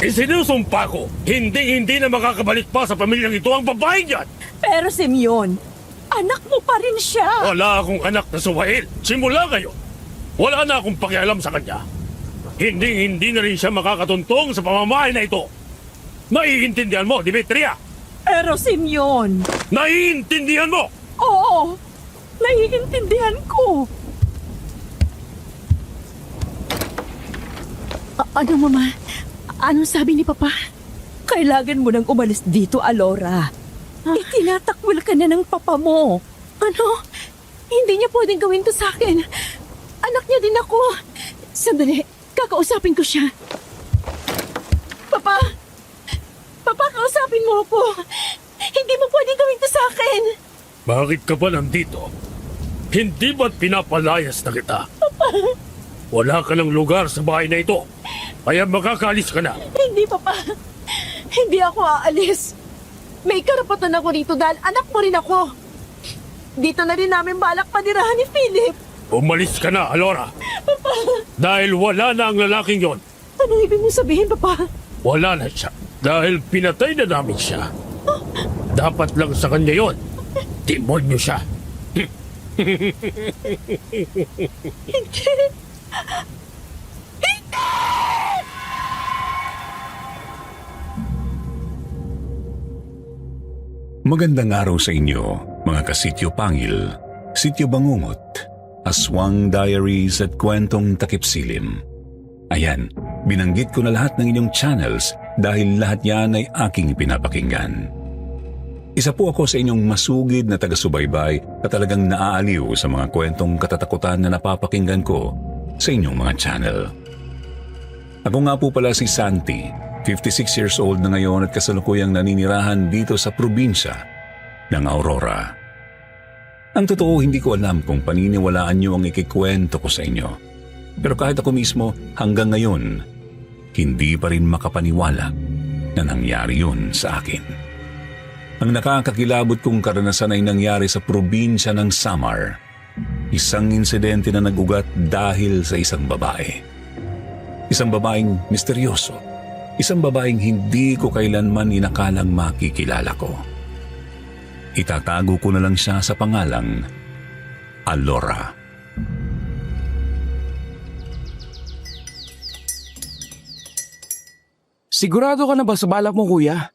Isinusumpa ko, hindi na makakabalik pa sa pamilyang ito ang babaeng yan! Pero Simeon, anak mo pa rin siya. Wala akong anak na suwail. Simula ngayon, wala na akong pakialam sa kanya. Hindi na rin siya makakatuntong sa pamamahay na ito. Naiintindihan mo, Demetria? Pero Simeon, Naiintindihan mo? oo, naiintindihan ko. Ano, Mama? Anong sabi ni Papa? Kailangan mo nang umalis dito, Alora. Itinatakwil ka na ng Papa mo. Ano? Hindi niya pwedeng gawin to sa akin. Anak niya din ako. Sandali, kakausapin ko siya. Papa! Papa, kausapin mo ako. Hindi mo pwedeng gawin to sa akin. Bakit ka ba nandito? Hindi ba't pinapalayas na kita? Wala ka ng lugar sa bahay na ito. Kaya makakaalis ka na. Hindi, Papa. Hindi ako aalis. May karapatan ako dito dahil anak mo rin ako. Dito na rin namin balak panirahan ni Philip. Umalis ka na, Alora. Papa, Dahil wala na ang lalaking yon. anong ibig mong sabihin, Papa? Wala na siya. Dahil pinatay na namin siya. Dapat lang sa kanya yon. Demonyo siya. Magandang araw sa inyo, mga kasityo Pangil, Sityo Bangungot, Aswang Diaries at Kwentong Takipsilim. Ayan, binanggit ko na lahat ng inyong channels dahil lahat yan ay aking pinapakinggan. Isa po ako sa inyong masugid na taga-subaybay at talagang naaaliw sa mga kwentong katatakutan na napapakinggan ko sa inyong mga channel. Ako nga po pala si Santi, 56 years old na ngayon at kasalukuyang naninirahan dito sa probinsya ng Aurora. Ang totoo, hindi ko alam kung paniniwalaan niyo ang ikikwento ko sa inyo. Pero kahit ako mismo hanggang ngayon, hindi pa rin makapaniwala na nangyari yun sa akin. Ang nakakakilabot kong karanasan ay nangyari sa probinsya ng Samar. Isang insidente na nagugat dahil sa isang babae. Isang babaeng misteryoso. Isang babaeng hindi ko kailanman inakalang makikilala ko. Itatago ko na lang siya sa pangalang Alora. Sigurado ka na ba sa balak mo, kuya?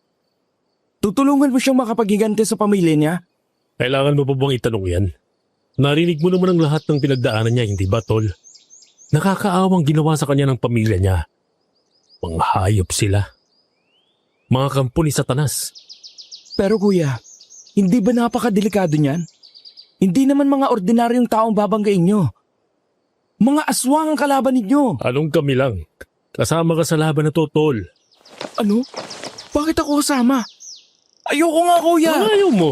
Tutulungan mo siyang makapaghiganti sa pamilya niya? Kailangan mo pa bang itanong yan? Narinig mo naman ang lahat ng pinagdaanan niya, hindi ba, Tol? Nakakaawang ginawa sa kanya ng pamilya niya. Mga hayop sila. Mga kampo ni Satanas. Pero kuya, hindi ba napakadelikado niyan? Hindi naman mga ordinaryong taong babanggain niyo. Mga aswang ang kalaban ninyo. Anong kami lang? Kasama ka sa laban na to, Tol. Ano? Bakit ako kasama? Ayoko nga, kuya. Ayaw mo.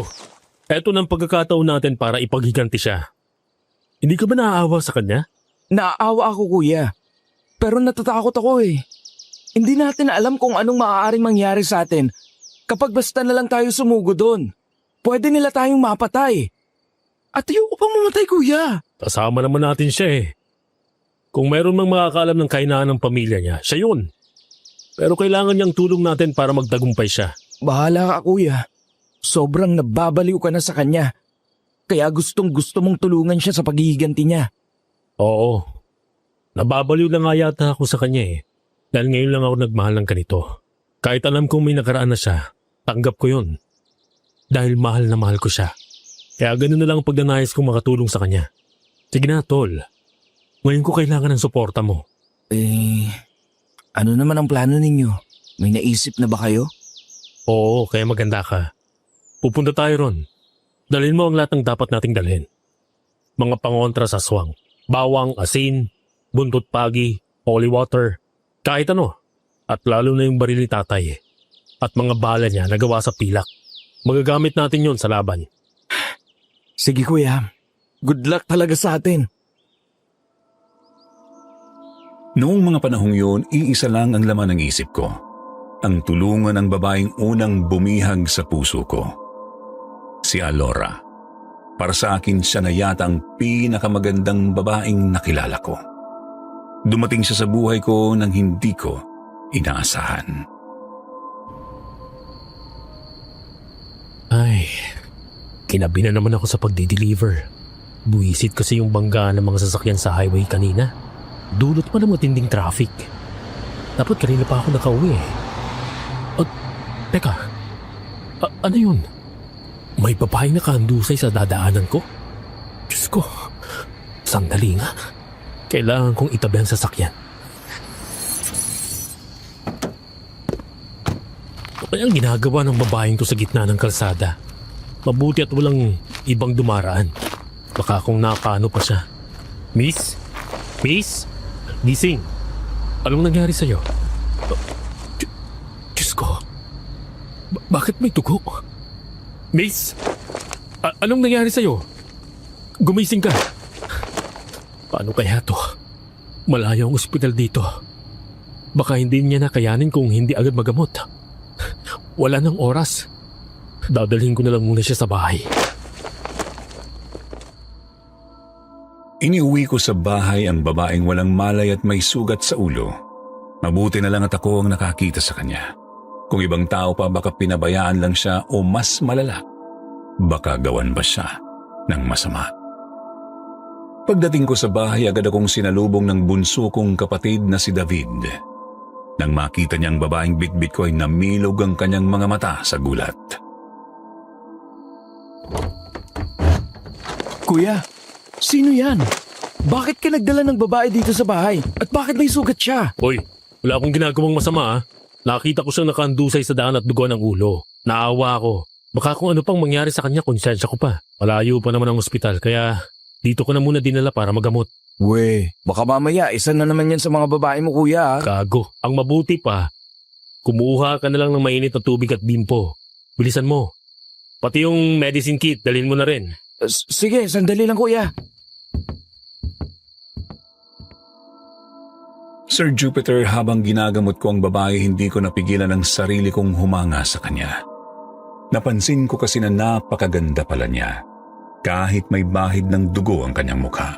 Eto ng pagkakataon natin para ipaghiganti siya. Hindi ka ba naaawa sa kanya? Naaawa ako, kuya. Pero natatakot ako eh. Hindi natin alam kung anong maaaring mangyari sa atin kapag basta na lang tayo sumugo doon. Pwede nila tayong mapatay. At ayoko pang mamatay, kuya. Kasama naman natin siya eh. Kung meron mang makakaalam ng kahinaan ng pamilya niya, siya yun. Pero kailangan niyang tulong natin para magtagumpay siya. Bahala ka, kuya. Sobrang nababaliw ka na sa kanya. Kaya gustong gusto mong tulungan siya sa paghihiganti niya. Oo. Nababaliw na nga yata ako sa kanya eh. Dahil ngayon lang ako nagmahal ng ganito. Kahit alam kong may nakaraan na siya, tanggap ko yun. Dahil mahal na mahal ko siya. Kaya ganun na lang ang pagnanais kong makatulong sa kanya. Sige na, Tol. Ngayon ko kailangan ng suporta mo. Ano naman ang plano ninyo? May naisip na ba kayo? Oo, kaya maganda ka. Pupunta tayo ron. Dalhin mo ang lahat ng dapat nating dalhin. Mga pangontra sa aswang. Bawang, asin, buntot pagi, holy water, kahit ano. At lalo na yung baril ni tatay. At mga bala niya na gawa sa pilak. Magagamit natin yon sa laban. Sige, kuya. Good luck talaga sa atin. Noong mga panahong yun, iisa lang ang laman ng isip ko. Ang tulungan ng babaeng unang bumihag sa puso ko. Si Alora. Para sa akin siya na yata ang pinakamagandang babaeng nakilala ko. Dumating siya sa buhay ko nang hindi ko inaasahan. Ay, kinabi na naman ako sa pagdi-deliver. Buwisit kasi yung banggaan ng mga sasakyan sa highway kanina. Dulot pa ng matinding traffic. Dapat kanina pa ako nakauwi eh. Teka, ano yun? May babaeng nakahandusay sa dadaanan ko? Diyos ko, sandali nga. Kailangan kong itabi ang sasakyan. Ano kaya ang ginagawa ng babaeng to sa gitna ng kalsada? Mabuti at walang ibang dumaraan. Baka kung nakakaano pa siya. Miss? Miss? Gising. Anong nangyari sa'yo? Diyos ko. Bakit may dugo? Miss? Anong nangyari sa'yo? Gumising ka. Paano kaya to? Malayo ang ospital dito. Baka hindi niya nakayanin kung hindi agad magamot. Wala nang oras. Dadalhin ko na lang muna siya sa bahay. Iniuwi ko sa bahay ang babaeng walang malay at may sugat sa ulo. Mabuti na lang at ako ang nakakita sa kanya. Kung ibang tao pa baka pinabayaan lang siya o mas malala, baka gawan ba siya ng masama. Pagdating ko sa bahay, agad akong sinalubong ng bunso kong kapatid na si David. Nang makita niyang babaeng bitbit ko ay namilog ang kanyang mga mata sa gulat. Kuya, sino yan? Bakit ka nagdala ng babae dito sa bahay? At bakit may sugat siya? Hoy, wala akong ginagawang masama ah. Nakita ko siyang nakahandusay sa daan at dugo ng ulo. Naawa ako. Baka kung ano pang mangyari sa kanya, konsensya ko pa. Malayo pa naman ang ospital, kaya dito ko na muna dinala para magamot. We, baka mamaya isa na naman yan sa mga babae mo, kuya. Gago. Ang mabuti pa, kumuha ka na lang ng mainit na tubig at bimpo. Bilisan mo. Pati yung medicine kit, dalhin mo na rin. Sige, sandali lang, kuya. Sir Jupiter, habang ginagamot ko ang babae, hindi ko napigilan ang sarili kong humanga sa kanya. Napansin ko kasi na napakaganda pala niya. Kahit may bahid ng dugo ang kanyang mukha,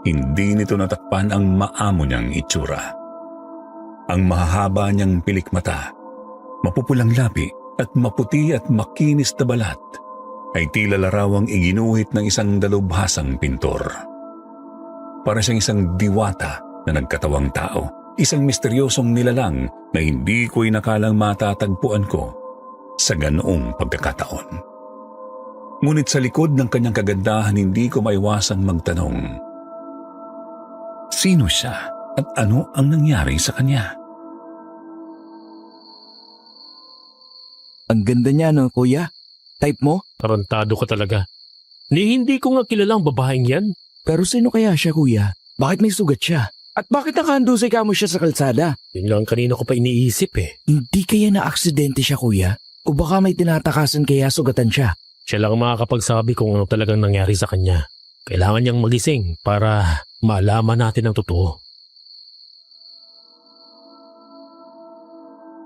hindi nito natakpan ang maamo niyang itsura. Ang mahahaba niyang pilik mata, mapupulang labi at maputi at makinis na balat ay tila larawang iginuhit ng isang dalubhasang pintor. Para siyang isang diwata na nagkatawang tao, isang misteryosong nilalang na hindi ko inakalang matatagpuan ko sa ganoong pagkakataon. Ngunit sa likod ng kanyang kagandahan, hindi ko maiwasang magtanong, sino siya at ano ang nangyari sa kanya? Ang ganda niya, no, kuya? Type mo? Tarantado ka talaga. Hindi ko nga kilalang babaeng yan. Pero sino kaya siya, kuya? Bakit may sugat siya? At bakit nakahandusay ka mo siya sa kalsada? Yun lang kanina ko pa iniisip eh. Hindi kaya na-aksidente siya, kuya? O baka may tinatakasan kaya sugatan siya? Siya lang makakapagsabi kung ano talagang nangyari sa kanya. Kailangan niyang magising para malaman natin ang totoo.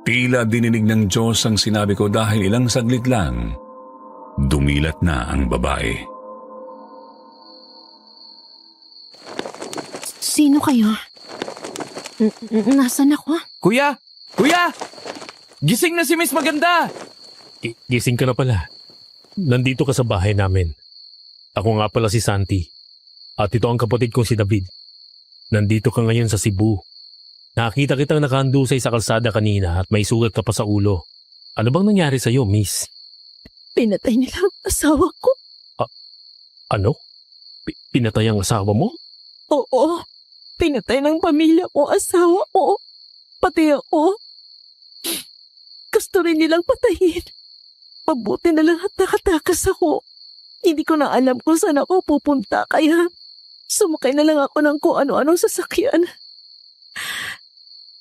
Tila dininig ng Diyos ang sinabi ko dahil ilang saglit lang, dumilat na ang babae. Sino kayo? Nasaan ako? Kuya! Kuya! Gising na si Miss Maganda! Gising ka na pala. Nandito ka sa bahay namin. Ako nga pala si Santi. At ito ang kapatid kong si David. Nandito ka ngayon sa Cebu. Nakita kitang nakahandusay sa kalsada kanina at may sugat ka pa sa ulo. Ano bang nangyari sa'yo, miss? Pinatay nila ang asawa ko. Ano? Pinatay ang asawa mo? Oo, pinatay ng pamilya ko, asawa ko. Pati ako. Gusto rin nilang patayin. Mabuti na lang at nakatakas ako. Hindi ko na alam kung saan ako pupunta, kaya sumakay na lang ako ng kung ano-anong sasakyan.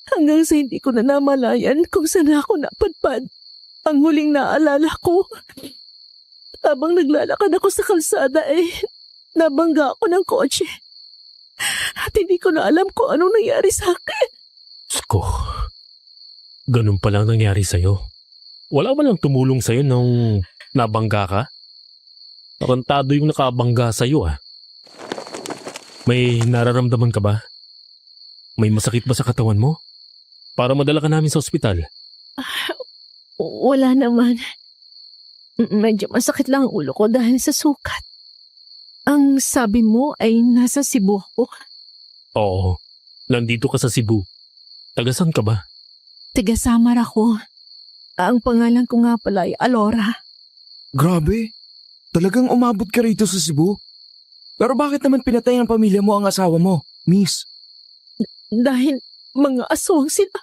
Hanggang sa hindi ko na namalayan kung saan ako napadpad. Ang huling naalala ko, habang naglalakad ako sa kalsada nabangga ako ng kotse. At hindi ko na alam kung anong nangyari sa akin. Sko, ganun palang nangyari sa'yo. Wala ba lang tumulong sa'yo nung nabangga ka? Tarantado yung nakabangga sa'yo ah. May nararamdaman ka ba? May masakit ba sa katawan mo? Para madala ka namin sa ospital. Wala naman. Medyo masakit lang ang ulo ko dahil sa sukat. Ang sabi mo ay nasa Cebu ako. Oo, nandito ka sa Cebu. Tagasan ka ba? Tiga-Samar ako. Ang pangalan ko nga pala ay Alora. Grabe. Talagang umabot ka rito sa Cebu? Pero bakit naman pinatay ng pamilya mo ang asawa mo, Miss? Dahil mga aswang sila.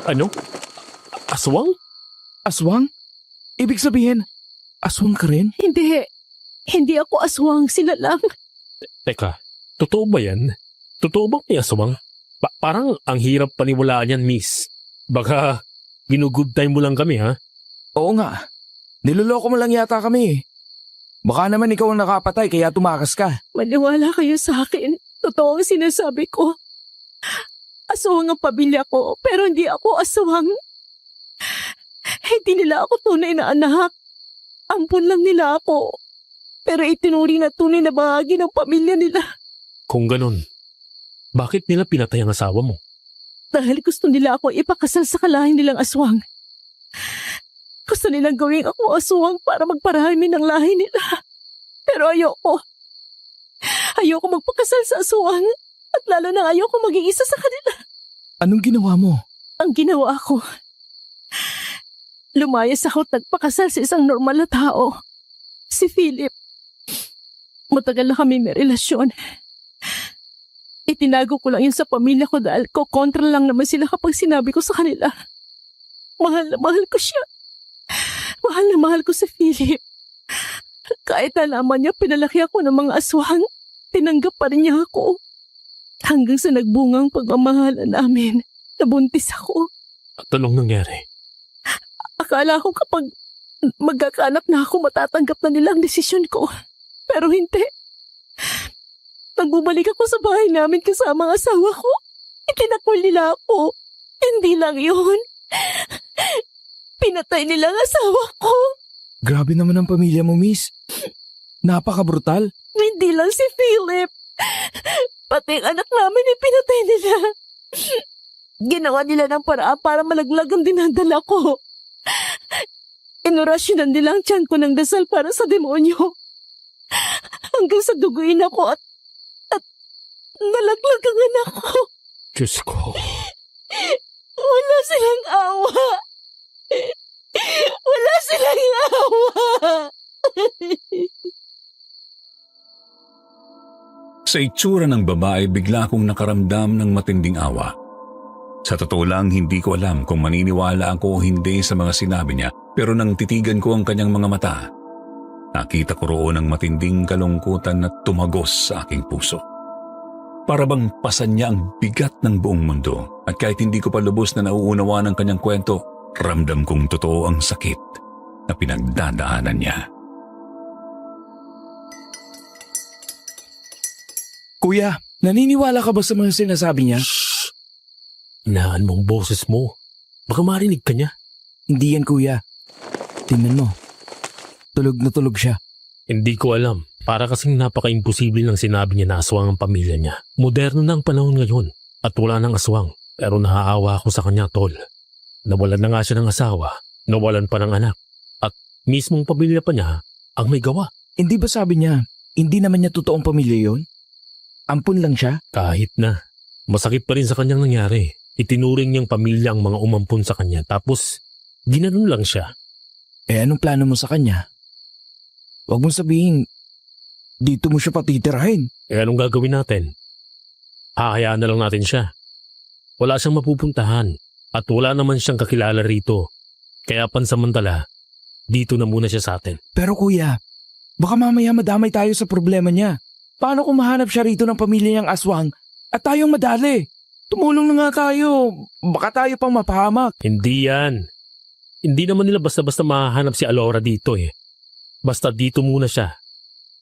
Ano? Aswang? Aswang? Ibig sabihin, aswang ka rin? Hindi. Hindi ako aswang. Sila lang. Teka, totoo ba yan? Totoo bang may aswang? Parang ang hirap paniwalaan yan, miss. Baka ginugood time mo lang kami, ha? Oo nga. Niloloko mo lang yata kami eh. Baka naman ikaw ang nakapatay kaya tumakas ka. Maniwala kayo sa akin. Totoo ang sinasabi ko. Aswang ang pamilya ko, pero hindi ako aswang. Hindi nila ako tunay na anak. Ampun lang nila ako. Pero itinuri na tunay na bahagi ng pamilya nila. Kung ganun, bakit nila pinatay ang asawa mo? Dahil gusto nila ako ipakasal sa kalahin nilang aswang. Gusto nilang gawing ako aswang para magparami ng lahi nila. Pero ayoko. Ayoko magpakasal sa aswang. At lalo na ayoko maging isa sa kanila. Anong ginawa mo? Ang ginawa ko, lumayas ako at nagpakasal sa isang normal na tao. Si Philip. Matagal na kami may relasyon. Itinago ko lang yun sa pamilya ko dahil kontra lang naman sila kapag sinabi ko sa kanila. Mahal na mahal ko siya. Mahal na mahal ko si Philip. Kahit nalaman niya pinalaki ako ng mga aswang, tinanggap pa rin niya ako. Hanggang sa nagbungang pagmamahalan namin, nabuntis ako. At anong nangyari? Akala ko kapag magkakaanak na ako, matatanggap na nila ang desisyon ko. Pero hindi. Nang bumalik ako sa bahay namin kasama ang asawa ko, itinakwil nila ako. Hindi lang yun. Pinatay nila ang asawa ko. Grabe naman ang pamilya mo, Miss. Napaka-brutal. Hindi lang si Philip. Pati ang anak namin pinatay nila. Ginawa nila ng paraan para malaglag ang dinadala ko. Inorasyonan nila ang tiyan ko ng dasal para sa demonyo. Hanggang sa duguin ako at nalaglag ang anak ko. Diyos ko. Wala silang awa. Wala silang awa. Sa itsura ng babae, bigla akong nakaramdam ng matinding awa. Sa totoo lang, hindi ko alam kung maniniwala ako o hindi sa mga sinabi niya, pero nang titigan ko ang kanyang mga mata, nakita ko roon ang matinding kalungkutan na tumagos sa aking puso. Para bang pasan niya ang bigat ng buong mundo, at kahit hindi ko pa lubos na nauunawaan ang kanyang kwento, ramdam kong totoo ang sakit na pinagdadaanan niya. Kuya, naniniwala ka ba sa mga sinasabi niya? Inaan mo ang boses mo. Baka marinig ka niya. Hindi yan, kuya. Tingnan mo. Tulog na tulog siya. Hindi ko alam. Para kasing napaka-imposible ng sinabi niya na aswang ang pamilya niya. Moderno na ang panahon ngayon at wala nang aswang. Pero naaawa ako sa kanya, tol. Nawalan na nga siya ng asawa. Nawalan pa ng anak. At mismong pamilya pa niya ang may gawa. Hindi ba sabi niya, hindi naman niya totoong pamilya yon? Ampun lang siya? Kahit na. Masakit pa rin sa kanyang nangyari. Itinuring niyang pamilya ang mga umampun sa kanya. Tapos, ginanon lang siya. Eh anong plano mo sa kanya? Huwag mong sabihin, dito mo siya patitirahin. Eh anong gagawin natin? Hahayaan na lang natin siya. Wala siyang mapupuntahan at wala naman siyang kakilala rito. Kaya pansamantala, dito na muna siya sa atin. Pero kuya, baka mamaya madamay tayo sa problema niya. Paano kung mahanap siya rito ng pamilya niyang aswang at tayong madali? Tumulong na nga tayo. Baka tayo pang mapahamak. Hindi yan. Hindi naman nila basta-basta mahahanap si Alora dito eh. Basta dito muna siya.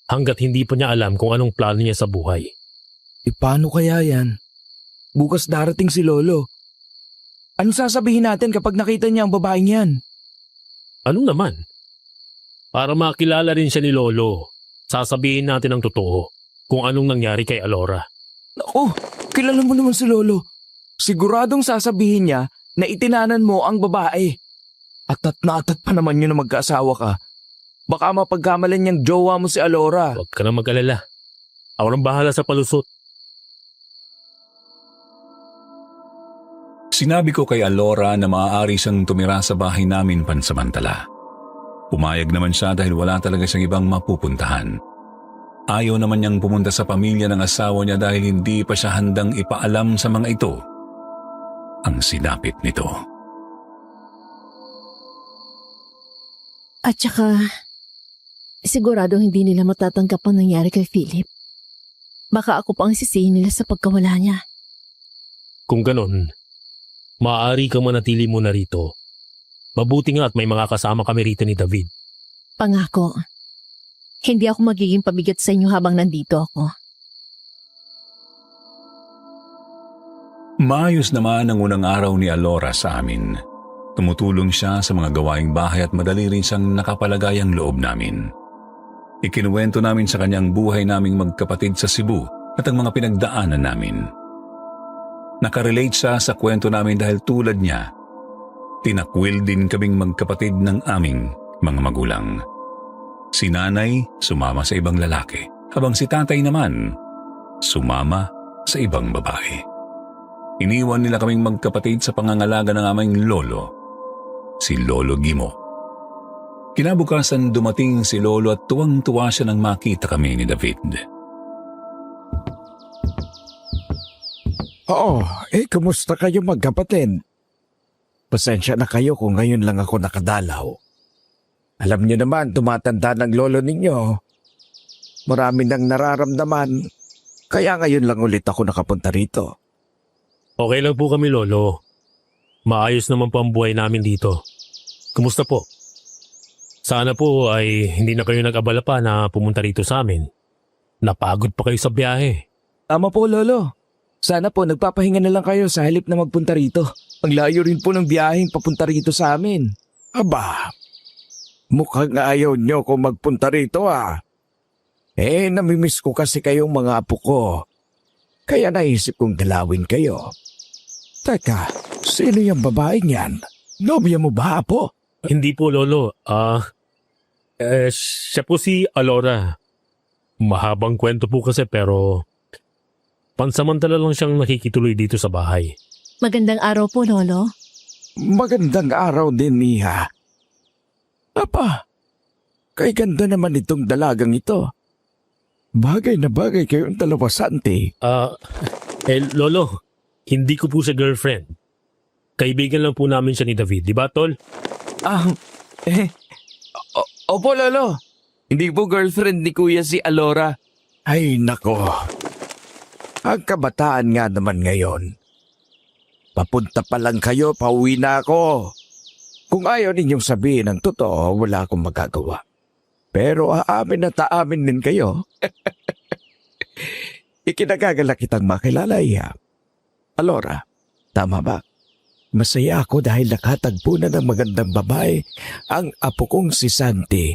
Hanggat hindi pa niya alam kung anong plano niya sa buhay. E paano kaya yan? Bukas darating si Lolo. Anong sasabihin natin kapag nakita niya ang babaeng yan? Ano naman? Para makilala rin siya ni Lolo, sasabihin natin ang totoo kung anong nangyari kay Alora. Naku, kilala mo naman si Lolo. Siguradong sasabihin niya na itinanan mo ang babae. Atat na atat pa naman yun na magkaasawa ka. Baka mapagkamalan niyang jowa mo si Alora. Huwag ka na mag-alala. Ako nang bahala sa palusot. Sinabi ko kay Alora na maaari siyang tumira sa bahay namin pansamantala. Pumayag naman siya dahil wala talaga siyang ibang mapupuntahan. Ayaw naman niyang pumunta sa pamilya ng asawa niya dahil hindi pa siya handang ipaalam sa mga ito ang sinapit nito. At saka, siguradong hindi nila matatanggap ang nangyari kay Philip. Baka ako pa ang sisihin nila sa pagkawala niya. Kung ganon, maaari kang manatili muna rito. Mabuti nga at may mga kasama kami rito ni David. Pangako, hindi ako magiging pabigat sa inyo habang nandito ako. Maayos naman ang unang araw ni Alora sa amin. Tumutulong siya sa mga gawaing bahay at madali rin siyang nakapalagay ang loob namin. Ikinuwento namin sa kanyang buhay naming magkapatid sa Cebu at ang mga pinagdaanan namin. Nakarelate siya sa kwento namin dahil tulad niya, tinakwil din kaming magkapatid ng aming mga magulang. Si nanay sumama sa ibang lalaki, habang si tatay naman sumama sa ibang babae. Iniwan nila kaming magkapatid sa pangangalaga ng aming lolo, si Lolo Gimo. Kinabukasan dumating si Lolo at tuwang-tuwa siya nang makita kami ni David. Oo, kumusta kayo magkapatid? Pasensya na kayo kung ngayon lang ako nakadalaw. Alam niyo naman, tumatanda ng lolo ninyo. Marami nang nararamdaman, kaya ngayon lang ulit ako nakapunta rito. Okay lang po kami, Lolo. Maayos naman po ang buhay namin dito. Kumusta po? Sana po ay hindi na kayo nag-abala pa na pumunta rito sa amin. Napagod pa kayo sa biyahe. Tama po, Lolo. Sana po nagpapahinga na lang kayo sa halip na magpunta rito. Ang layo rin po ng biyaheng papunta rito sa amin. Aba, mukhang ayaw niyo kung magpunta rito ah. Namimiss ko kasi kayong mga apo ko. Kaya naisip kong dalawin kayo. Teka, sino yung babaeng yan? Nobya mo ba, apo? Hindi po, Lolo. Siya po si Alora. Mahabang kwento po kasi pero pansamantala lang siyang nakikituloy dito sa bahay. Magandang araw po, Lolo. Magandang araw din, Iha. Apa, kay ganda naman itong dalagang ito. Bagay na bagay kayong dalawa, Santi. Lolo, hindi ko po siya girlfriend. Kaibigan lang po namin siya ni David, di ba, Tol? Opo, Lolo. Hindi po girlfriend ni Kuya si Alora. Ay, nako. Ang kabataan nga naman ngayon. Papunta pa lang kayo, pauwi na ako. Kung ayaw ninyong sabihin ang totoo, wala akong magagawa. Pero aamin at aamin din kayo. Ikinagagala kitang makilala, Iha. Alora, tama ba? Masaya ako dahil nakatagpo na ng magandang babae ang apo kong si Santi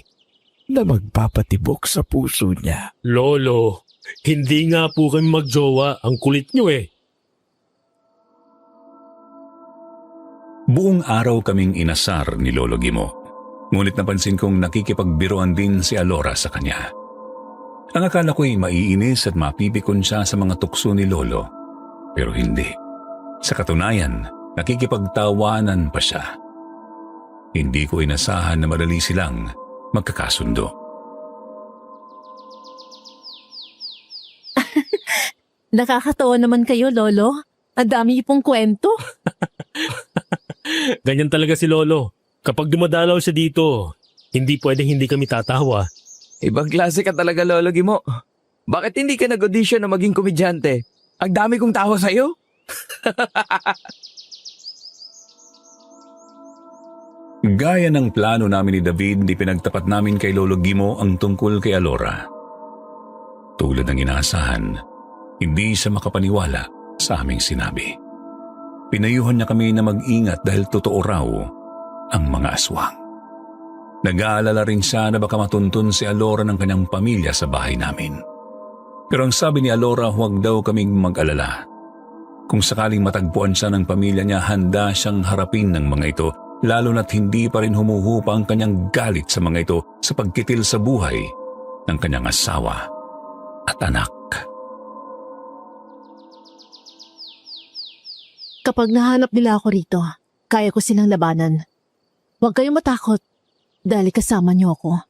na magpapatibok sa puso niya. Lolo, hindi nga po kami magjowa. Ang kulit niyo eh. Buong araw kaming inasar ni Lolo Gimo. Ngunit napansin kong nakikipagbiruan din si Alora sa kanya. Ang akala ko'y maiinis at mapipikon siya sa mga tukso ni Lolo. Pero hindi. Sa katunayan, nakikipagtawanan pa siya. Hindi ko inasahan na madali silang magkakasundo. Nakakatawa naman kayo, Lolo. Ang dami niyo pong kwento. Ganyan talaga si Lolo. Kapag dumadalaw siya dito, hindi pwedeng hindi kami tatawa. Ibang klase ka talaga, Lolo Gimo. Bakit hindi ka nag-audition na maging komedyante? Ang dami kong tawa sa'yo. Gaya ng plano namin ni David, pinagtapat namin kay Lolo Gimo ang tungkol kay Alora. Tulad ng inaasahan, hindi siya makapaniwala sa aming sinabi. Pinayuhan niya kami na mag-ingat dahil totoo raw ang mga aswang. Nag-aalala rin siya na baka matuntun si Alora ng kanyang pamilya sa bahay namin. Pero ang sabi ni Alora, huwag daw kaming mag-alala. Kung sakaling matagpuan siya ng pamilya niya, handa siyang harapin ng mga ito, lalo na't hindi pa rin humuhupa ang kanyang galit sa mga ito sa pagkitil sa buhay ng kanyang asawa at anak. Kapag nahanap nila ako rito, kaya ko silang labanan. Huwag kayong matakot dahil kasama niyo ako.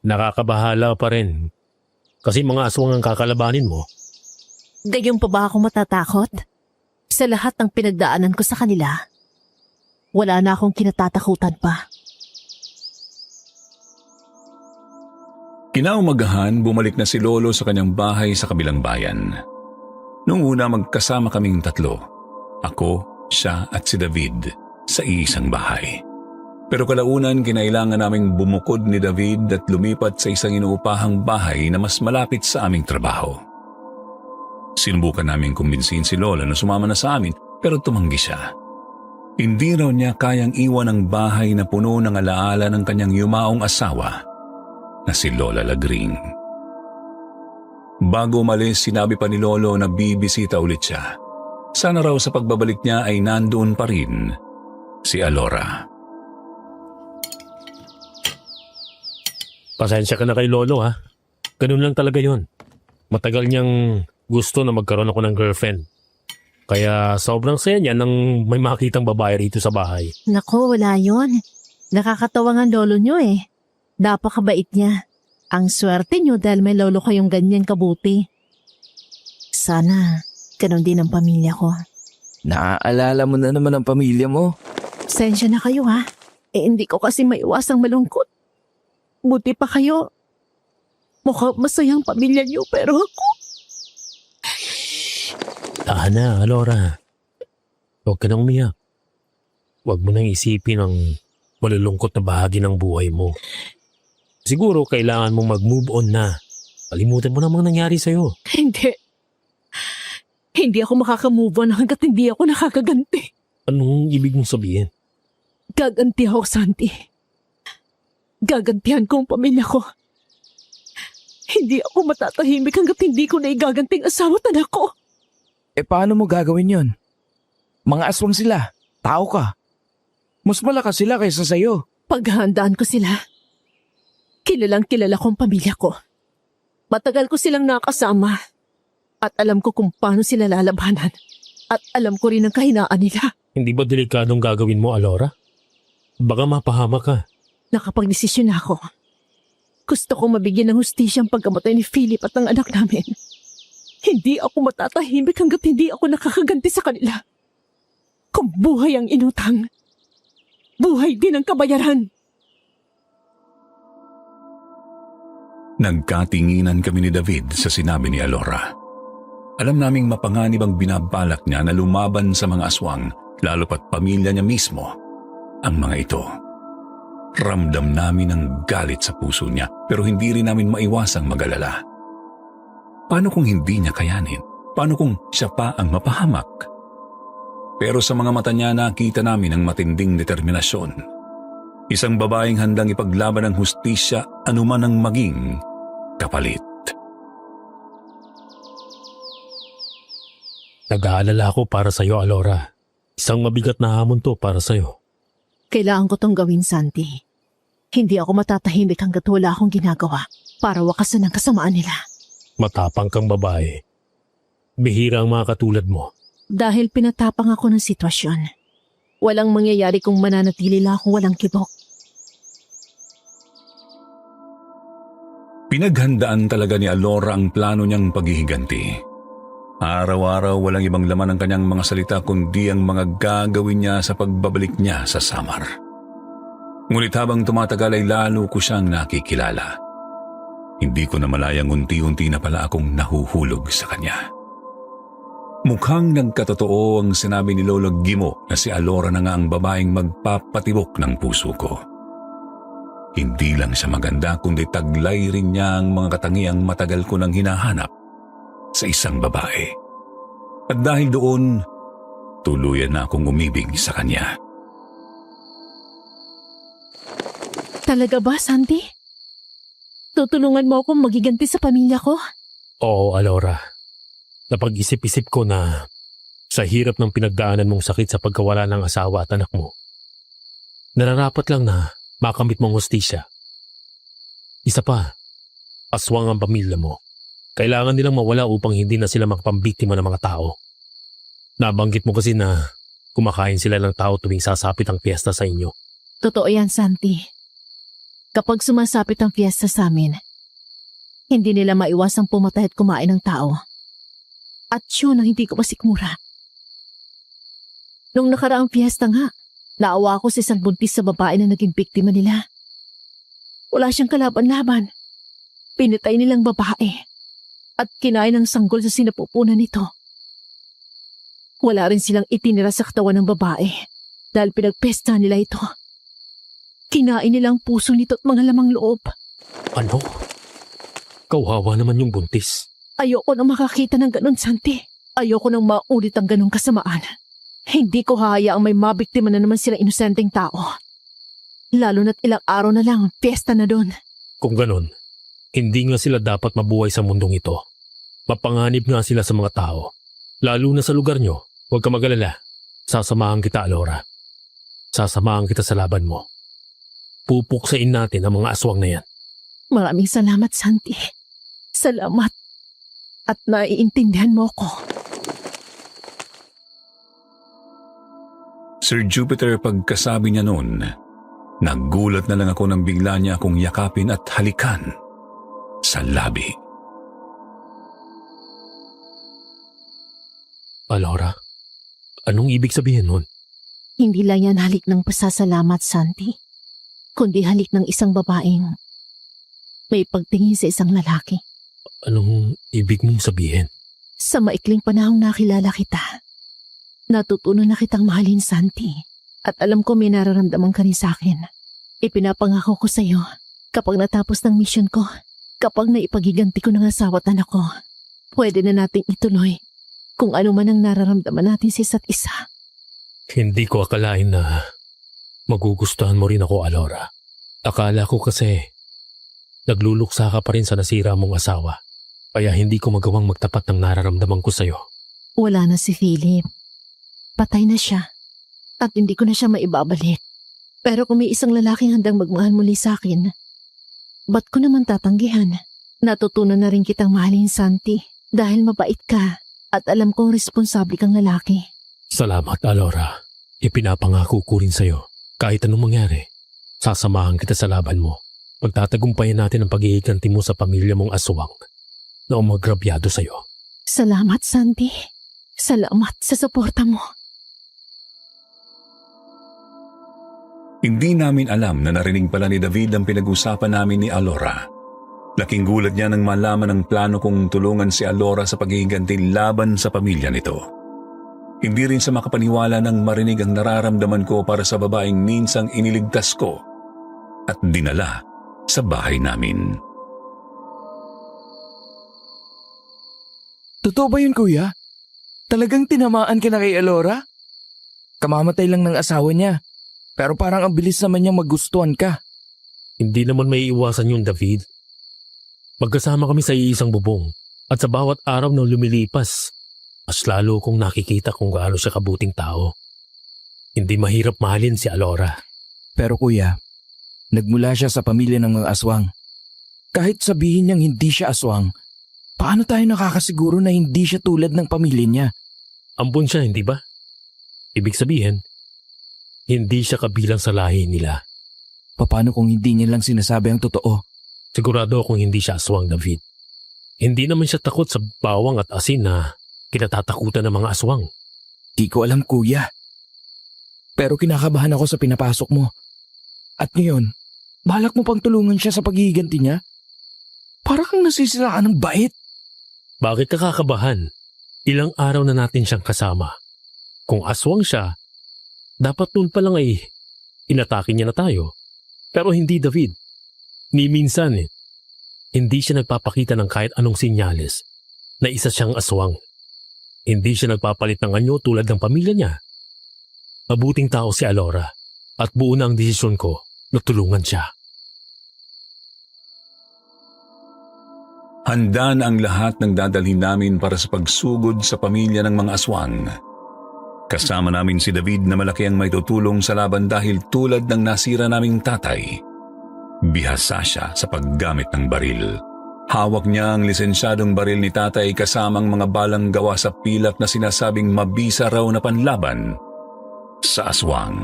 Nakakabahala pa rin. Kasi mga aswang ang kakalabanin mo. Gayon pa ba ako matatakot? Sa lahat ng pinagdaanan ko sa kanila, wala na akong kinatatakutan pa. Kinaumagahan, bumalik na si Lolo sa kanyang bahay sa kabilang bayan. Noong una, magkasama kaming tatlo. Ako, siya at si David sa iisang bahay. Pero kalaunan, kinailangan naming bumukod ni David at lumipat sa isang inuupahang bahay na mas malapit sa aming trabaho. Sinubukan namin kumbinsihin si Lola na sumama na sa amin, pero tumanggi siya. Hindi raw niya kayang iwan ang bahay na puno ng alaala ng kanyang yumaong asawa na si Lola Lagring. Bago umalis, sinabi pa ni Lolo na bibisita ulit siya. Sana raw sa pagbabalik niya ay nandoon pa rin si Alora. Pasensya ka na kay Lolo ha. Ganun lang talaga yon. Matagal niyang gusto na magkaroon ako ng girlfriend. Kaya sobrang saya niya nang may makitang babae rito sa bahay. Nako, wala yon. Nakakatawa nga lolo niyo eh. Napakabait niya. Ang swerte niyo dahil may lolo kayong ganyan kabuti. Sana, ganun din ang pamilya ko. Naaalala mo na naman ang pamilya mo. Sensya na kayo ha. Hindi ko kasi maiwasang malungkot. Buti pa kayo. Mukhang masayang pamilya niyo pero ako. Tahan na, Alora. Huwag ka nang umiyak. Huwag mo nang isipin ang malulungkot na bahagi ng buhay mo. Siguro kailangan mong mag-move on na. Kalimutan mo na mga nangyari sa'yo. Hindi. Hindi ako makaka-move on hanggat hindi ako nakakaganti. Anong ibig mong sabihin? Gaganti ako, Santi. Gagantihan ko ang pamilya ko. Hindi ako matatahimik hanggat hindi ko na igaganting asawa at anak ko. Paano mo gagawin yon? Mga aswang sila. Tao ka. Mas malakas sila kaysa sa'yo. Paghahandaan ko sila. Kilalang kilala ko ang pamilya ko. Matagal ko silang nakasama. At alam ko kung paano sila lalabanan. At alam ko rin ang kahinaan nila. Hindi ba delikadong gagawin mo, Alora? Baka mapahama ka. Nakapagdesisyon na ako. Gusto kong mabigyan ng hustisya ang pagkamatay ni Philip at ng anak namin. Hindi ako matatahimik hanggat hindi ako nakakaganti sa kanila. Kung buhay ang inutang, buhay din ang kabayaran. Nagkatinginan kami ni David sa sinabi ni Alora. Alam naming mapanganib ang binabalak niya na lumaban sa mga aswang, lalo pat pamilya niya mismo, ang mga ito. Ramdam namin ang galit sa puso niya, pero hindi rin namin maiwasang mag-alala. Paano kung hindi niya kayanin? Paano kung siya pa ang mapahamak? Pero sa mga mata niya nakita namin ang matinding determinasyon. Isang babaeng handang ipaglaban ang hustisya anuman ang maging kapalit. Nag-aalala ako para sa'yo, Alora. Isang mabigat na hamon to para sa'yo. Kailangan ko tong gawin, Santi. Hindi ako matatahimik hanggat wala akong ginagawa para wakasan ang kasamaan nila. Matapang kang babae. Bihira ang mga katulad mo. Dahil pinatapang ako ng sitwasyon. Walang mangyayari kung mananatili lang akong walang kibok. Pinaghandaan talaga ni Alora ang plano niyang paghihiganti. Araw-araw walang ibang laman ang kanyang mga salita kundi ang mga gagawin niya sa pagbabalik niya sa Samar. Ngunit habang tumatagal ay lalo ko siyang nakikilala. Hindi ko na malayang unti-unti na pala akong nahuhulog sa kanya. Mukhang nagkatotoo ang sinabi ni Lolo Gimo na si Alora na nga ang babaeng magpapatibok ng puso ko. Hindi lang siya maganda kundi taglay rin niya ang mga katangiang matagal ko nang hinahanap sa isang babae. At dahil doon, tuluyan na akong umibig sa kanya. Talaga ba, Santi? Tutulungan mo akong magiganti sa pamilya ko? Oo, Alora. Napag-isip-isip ko na sa hirap ng pinagdaanan mong sakit sa pagkawala ng asawa at anak mo, nararapat lang na makamit mong hustisya. Isa pa, aswang ang pamilya mo. Kailangan nilang mawala upang hindi na sila makapambiktima ng mga tao. Nabanggit mo kasi na kumakain sila ng tao tuwing sasapit ang piyesta sa inyo. Totoo yan, Santi. Kapag sumasapit ang fiesta sa amin, hindi nila maiwasang pumatay at kumain ng tao. At yun ang hindi ko masikmura. Nung nakaraang fiesta nga, naawa ako sa isang buntis sa babae na naging biktima nila. Wala siyang kalaban-laban. Pinatay nilang babae at kinain ng sanggol sa sinapupunan nito. Wala rin silang itinira sa katawan ng babae dahil pinagpesta nila ito. Kinain nila ang puso nito at mga lamang loob. Ano? Kawawa naman yung buntis. Ayoko nang makakita ng ganun, Santi. Ayoko nang maulit ang ganung kasamaan. Hindi ko hahayaang may mabiktima na naman sila inosenteng tao. Lalo na't ilang araw na lang, fiesta na doon. Kung ganon, hindi nga sila dapat mabuhay sa mundong ito. Mapanganib nga sila sa mga tao. Lalo na sa lugar nyo, huwag ka mag-alala. Sasamahan kita, Alora. Sasamahan kita sa laban mo. Pupuksain natin ang mga aswang na yan. Maraming salamat, Santi. Salamat. At naiintindihan mo ko. Sir Jupiter, pagkasabi niya noon, nagulat na lang ako nang bigla niya akong yakapin at halikan sa labi. Alora, anong ibig sabihin nun? Hindi lang yan halik ng pasasalamat, Santi, kundi halik ng isang babaeng may pagtingin sa isang lalaki. Anong ibig mong sabihin? Sa maikling panahong nakilala kita, natutunan na kitang mahalin, Santi, at alam ko may nararamdaman ka rin sa akin. Ipinapangako ko sa iyo, kapag natapos ng mission ko, kapag naipagiganti ko ng asawa at anak ko, pwede na nating ituloy kung ano man ang nararamdaman natin sa isa't isa. Hindi ko akalain na magugustuhan mo rin ako, Alora. Akala ko kasi nagluluksa ka pa rin sa nasira mong asawa. Kaya hindi ko magawang magtapat ng nararamdaman ko sa'yo. Wala na si Philip. Patay na siya. At hindi ko na siya maibabalik. Pero kung may isang lalaking handang magmahal muli sa akin, ba't ko naman tatanggihan? Natutunan na rin kitang mahalin, Santi, dahil mabait ka at alam kong responsable kang lalaki. Salamat, Alora. Ipinapangako ko rin sa'yo. Kahit anong mangyari, sasamahan kita sa laban mo. Pagtatagumpayan natin ang paghihiganti mo sa pamilya mong aswang na umagrabyado sa'yo. Salamat, Santi. Salamat sa suporta mo. Hindi namin alam na narinig pala ni David ang pinag-usapan namin ni Alora. Laking gulat niya nang malaman ang plano kong tulungan si Alora sa paghihiganti laban sa pamilya nito. Hindi rin siya makapaniwala nang marinig ang nararamdaman ko para sa babaeng minsang iniligtas ko at dinala sa bahay namin. Totoo ba yun, kuya? Talagang tinamaan ka na kay Alora? Kamamatay lang ng asawa niya. Pero parang ang bilis naman niyang magustuhan ka. Hindi naman may iwasan yun, David. Magkasama kami sa iisang bubong at sa bawat araw na lumilipas, mas lalo kong nakikita kung gaano siya kabuting tao. Hindi mahirap mahalin si Alora. Pero kuya, nagmula siya sa pamilya ng mga aswang. Kahit sabihin niyang hindi siya aswang, paano tayo nakakasiguro na hindi siya tulad ng pamilya niya? Ampun siya, hindi ba? Ibig sabihin, hindi siya kabilang sa lahi nila. Paano kung hindi niya lang sinasabi ang totoo? Sigurado akong hindi siya aswang, David. Hindi naman siya takot sa bawang at asin na kinatatakutan ng mga aswang. Di ko alam, kuya. Pero kinakabahan ako sa pinapasok mo. At ngayon, balak mo pang tulungan siya sa paghihiganti niya? Para kang nasisiraan ng bait. Bakit ka kakabahan? Ilang araw na natin siyang kasama. Kung aswang siya, dapat noon pa lang ay inatake niya na tayo. Pero hindi, David. Ni minsan hindi siya nagpapakita ng kahit anong sinyales na isa siyang aswang. Hindi siya nagpapalit ng anyo tulad ng pamilya niya. Mabuting tao si Alora at buo na ang desisyon ko na tulungan siya. Handa na ang lahat ng dadalhin namin para sa pagsugod sa pamilya ng mga aswang. Kasama namin si David na malaki ang may tutulong sa laban dahil tulad ng nasira naming tatay, bihasa siya sa paggamit ng baril. Hawak niya ang lisensyadong baril ni tatay kasamang mga balang gawa sa pilak na sinasabing mabisa raw na panlaban sa aswang.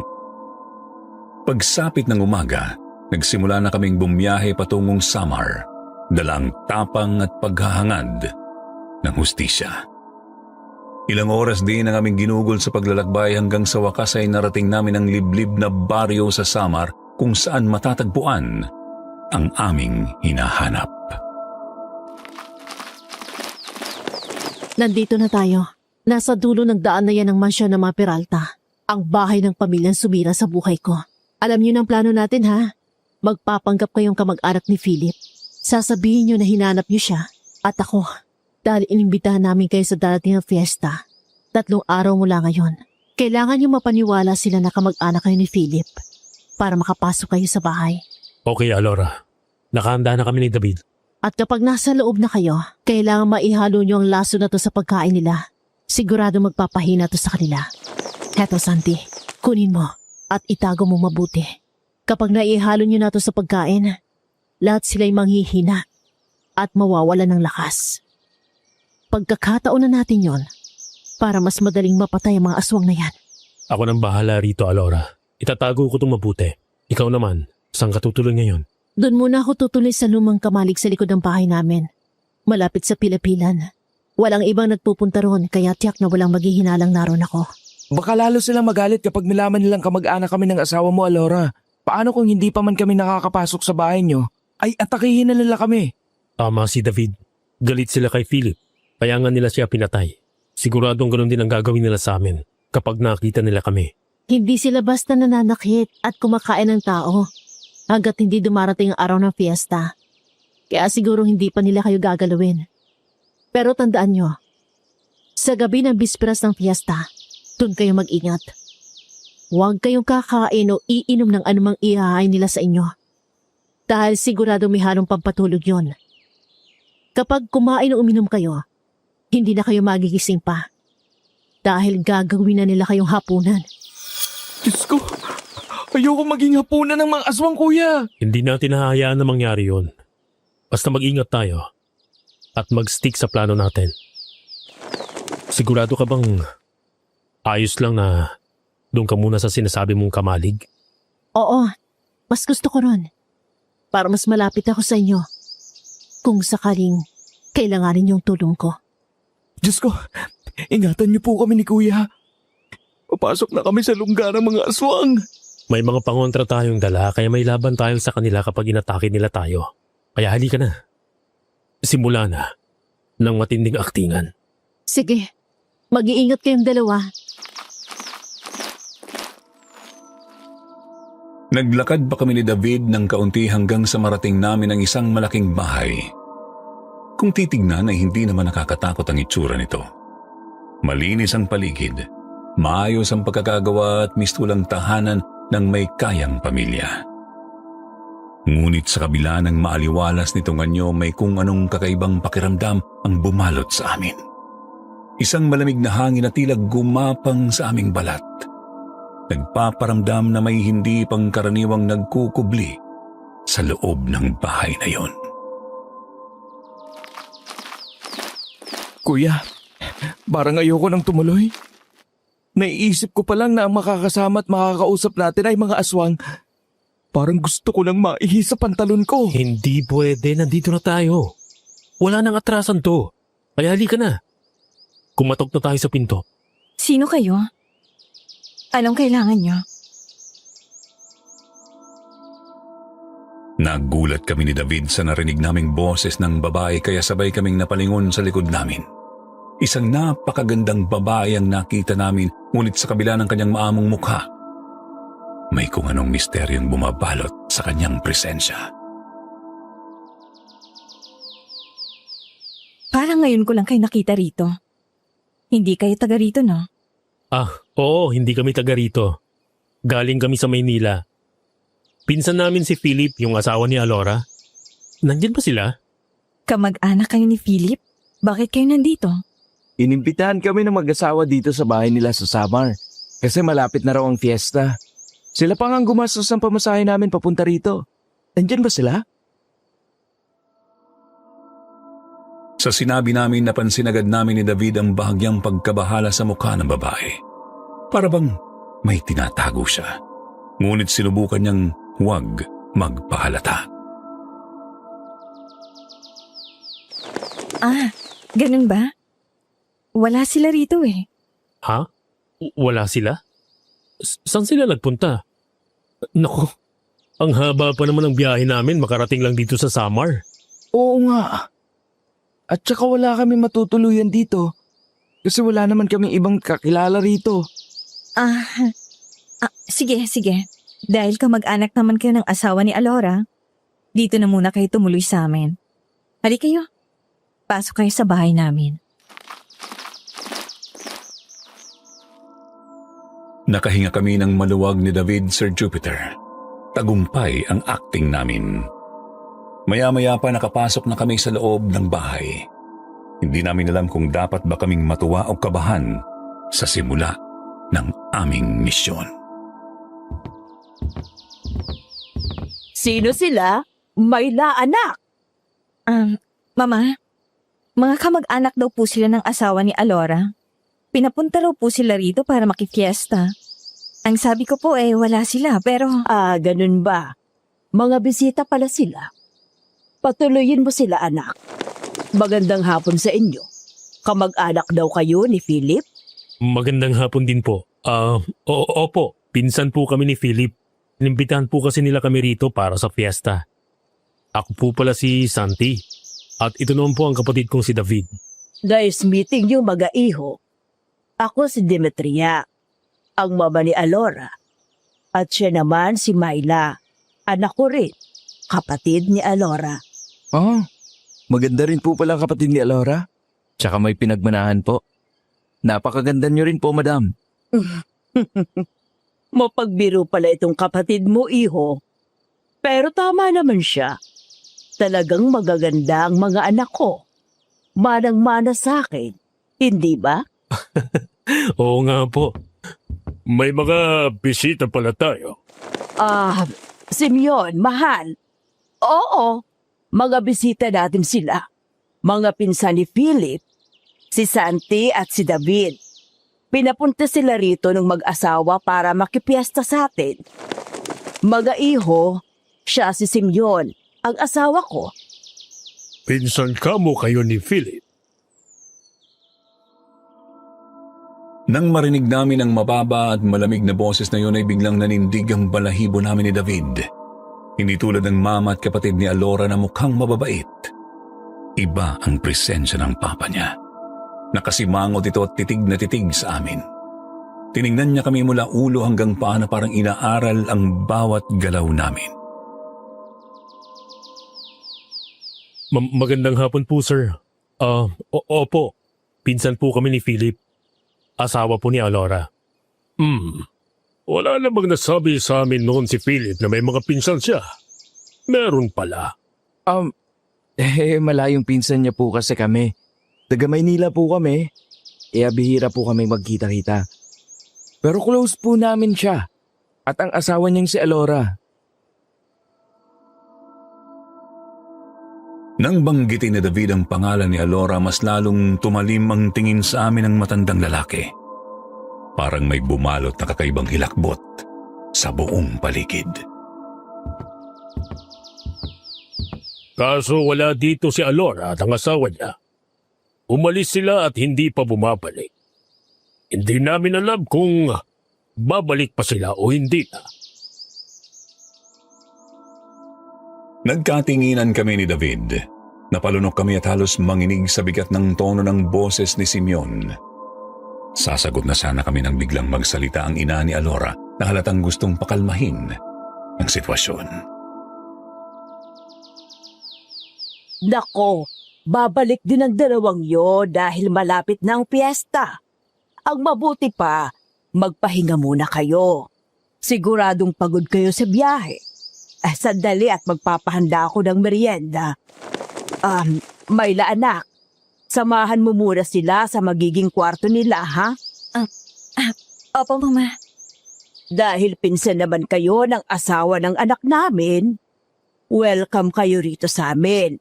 Pagsapit ng umaga, nagsimula na kaming bumiyahe patungong Samar, dalang tapang at paghahangad ng hustisya. Ilang oras din ang aming ginugol sa paglalakbay hanggang sa wakas ay narating namin ang liblib na baryo sa Samar kung saan matatagpuan ang aming hinahanap. Nandito na tayo. Nasa dulo ng daan na yan ang mansyon ng mga Peralta. Ang bahay ng pamilyang sumira sa buhay ko. Alam niyo ng plano natin ha? Magpapanggap kayong kamag-anak ni Philip. Sasabihin niyo na hinanap niyo siya. At ako, dahil inimbitahan namin kayo sa darating na fiesta. 3 araw mula ngayon. Kailangan niyo mapaniwala sila na kamag-anak kayo ni Philip para makapasok kayo sa bahay. Okay, Alora. Nakahanda na kami ni David. At kapag nasa loob na kayo, kailangan maihalo niyo ang laso na to sa pagkain nila. Sigurado magpapahina to sa kanila. Heto, Santi, kunin mo at itago mo mabuti. Kapag naihalo niyo na to sa pagkain, lahat sila'y manghihina at mawawala ng lakas. Pagkakataon na natin yon para mas madaling mapatay ang mga aswang na yan. Ako nang bahala rito, Alora. Itatago ko itong mabuti. Ikaw naman, saan ka tutuloy ngayon? Doon muna ako tutuloy sa lumang kamalig sa likod ng bahay namin. Malapit sa pilapilan. Walang ibang nagpupunta roon kaya tiyak na walang maghihinalang naroon ako. Baka lalo silang magalit kapag nilaman nilang kamag-anak kami ng asawa mo, Alora. Paano kung hindi pa man kami nakakapasok sa bahay niyo? Ay atakihin na nila kami. Tama si David. Galit sila kay Philip. Kaya nga nila siya pinatay. Siguradong ganun din ang gagawin nila sa amin kapag nakita nila kami. Hindi sila basta nananakit at kumakain ng tao hanggat hindi dumarating ang araw ng fiesta. Kaya siguro hindi pa nila kayo gagalawin. Pero tandaan nyo, sa gabi ng bisperas ng fiesta, dun kayo mag-ingat. Huwag kayong kakain o iinom ng anumang ihahain nila sa inyo. Dahil sigurado may halong pampatulog yon. Kapag kumain o uminom kayo, hindi na kayo magigising pa. Dahil gagawin na nila kayong hapunan. Diyos ko, ayoko maging hapunan ng mga aswang, kuya. Hindi natin hahayaan na mangyari yun. Basta mag-ingat tayo at mag-stick sa plano natin. Sigurado ka bang ayos lang na doon ka muna sa sinasabi mong kamalig? Oo, mas gusto ko ron. Para mas malapit ako sa inyo. Kung sakaling kailanganin yung tulong ko. Diyos ko, ingatan niyo po kami ni kuya. Papasok na kami sa lungga ng mga aswang. May mga pangontra tayong dala kaya may laban tayo sa kanila kapag inatake nila tayo. Kaya halika na. Simula na ng matinding aktingan. Sige, mag-iingat kayong dalawa. Naglakad pa kami ni David ng kaunti hanggang sa marating namin ang isang malaking bahay. Kung titignan ay hindi naman nakakatakot ang itsura nito. Malinis ang paligid, maayos ang pagkakagawa at mistulang tahanan ng may kayang pamilya. Ngunit sa kabila ng maaliwalas nitong anyo may kung anong kakaibang pakiramdam ang bumalot sa amin. Isang malamig na hangin na tila gumapang sa aming balat. Nagpaparamdam na may hindi pangkaraniwang nagkukubli sa loob ng bahay na yon. Kuya, parang ayoko nang tumuloy. Naiisip ko pa lang na ang makakasama at makakausap natin ay mga aswang. Parang gusto ko lang maihi sa pantalon ko. Hindi pwede, nandito na tayo. Wala nang atrasan to. Kaya halika na. Kumatok na tayo sa pinto. Sino kayo? Anong kailangan niyo? Nagulat kami ni David sa narinig naming boses ng babae kaya sabay kaming napalingon sa likod namin. Isang napakagandang babae ang nakita namin ngunit sa kabila ng kanyang maamong mukha, may kung anong misteryong bumabalot sa kanyang presensya. Parang ngayon ko lang kayo nakita rito. Hindi kayo taga rito, no? Oo, hindi kami taga rito. Galing kami sa Maynila. Pinsan namin si Philip, yung asawa ni Alora. Nandiyan ba sila? Kamag-anak kayo ni Philip? Bakit kayo nandito? Inimbitahan kami ng mag-asawa dito sa bahay nila sa Samar kasi malapit na raw ang fiesta. Sila pa nga ang gumastos ng pamasahe namin papunta rito. Nandyan ba sila? Sa sinabi namin, napansin agad namin ni David ang bahagyang pagkabahala sa mukha ng babae. Para bang may tinatago siya. Ngunit sinubukan niyang huwag magpahalata. Ganun ba? Wala sila rito eh. Ha? Wala sila? Saan sila nagpunta? Naku, ang haba pa naman ng biyahe namin makarating lang dito sa Samar. Oo nga. At saka wala kami matutuluyan dito kasi wala naman kaming ibang kakilala rito. Sige. Dahil kamag-anak naman kayo ng asawa ni Alora, dito na muna kayo tumuloy sa amin. Halika kayo. Pasok kayo sa bahay namin. Nakahinga kami ng maluwag ni David, Sir Jupiter. Tagumpay ang acting namin. Maya-maya pa nakapasok na kami sa loob ng bahay. Hindi namin alam kung dapat ba kaming matuwa o kabahan sa simula ng aming misyon. Sino sila? Mayla, anak! Mama, mga kamag-anak daw po sila ng asawa ni Alora. Pinapunta raw po sila rito para makifiesta. Ang sabi ko po wala sila pero... Ganun ba? Mga bisita pala sila. Patuloyin mo sila, anak. Magandang hapon sa inyo. Kamag-anak daw kayo ni Philip? Magandang hapon din po. Opo, pinsan po kami ni Philip. Inimbitahan po kasi nila kami rito para sa fiesta. Ako po pala si Santi. At ito naman po ang kapatid kong si David. Nice meeting you, mag-aiho. Ako si Demetria, ang mama ni Alora. At siya naman si Mayla, anak ko rin, kapatid ni Alora. Maganda rin po pala ang kapatid ni Alora. Tsaka may pinagmanahan po. Napakaganda niyo rin po, madam. Mapagbiro pala itong kapatid mo, iho. Pero tama naman siya. Talagang magaganda ang mga anak ko. Manang-mana sa akin, hindi ba? Oo nga po. May mga bisita pala tayo. Simeon, mahal. Oo, mga bisita natin sila. Mga pinsan ni Philip, si Santi at si David. Pinapunta sila rito ng mag-asawa para makipiesta sa atin. Mag-aiho, siya si Simeon, ang asawa ko. Pinsan ka mo kayo ni Philip. Nang marinig namin ang mababa at malamig na boses na yun ay biglang nanindig ang balahibo namin ni David. Hindi tulad ng mama at kapatid ni Alora na mukhang mababait. Iba ang presensya ng papa niya. Nakasimangot ito at titig na titig sa amin. Tiningnan niya kami mula ulo hanggang paa na parang inaaral ang bawat galaw namin. Magandang hapon po, sir. Opo. Pinsan po kami ni Philip. Asawa po ni Alora. Wala namang nasabi sa amin noon si Philip na may mga pinsan siya. Meron pala. Malayong pinsan niya po kasi kami. Taga Maynila po kami. Bihira po kami magkita-kita. Pero close po namin siya. At ang asawa niyang si Alora. Nang banggitin ni David ang pangalan ni Alora, mas lalong tumalim ang tingin sa amin ng matandang lalaki. Parang may bumalot na kakaibang hilakbot sa buong paligid. Kaso wala dito si Alora at ang asawa niya. Umalis sila at hindi pa bumabalik. Hindi namin alam kung babalik pa sila o hindi na. Nagkatinginan kami ni David. Napalunok kami at halos manginig sa bigat ng tono ng boses ni Simeon. Sasagot na sana kami nang biglang magsalita ang ina ni Alora na halatang gustong pakalmahin ang sitwasyon. Nako, babalik din ang dalawang yon dahil malapit na ang piyesta. Ang mabuti pa, magpahinga muna kayo. Siguradong pagod kayo sa biyahe. Sandali at magpapahanda ako ng merienda. Mayla anak, samahan mo muna sila sa magiging kwarto nila, ha? Opo, Mama. Dahil pinsan naman kayo ng asawa ng anak namin, welcome kayo rito sa amin.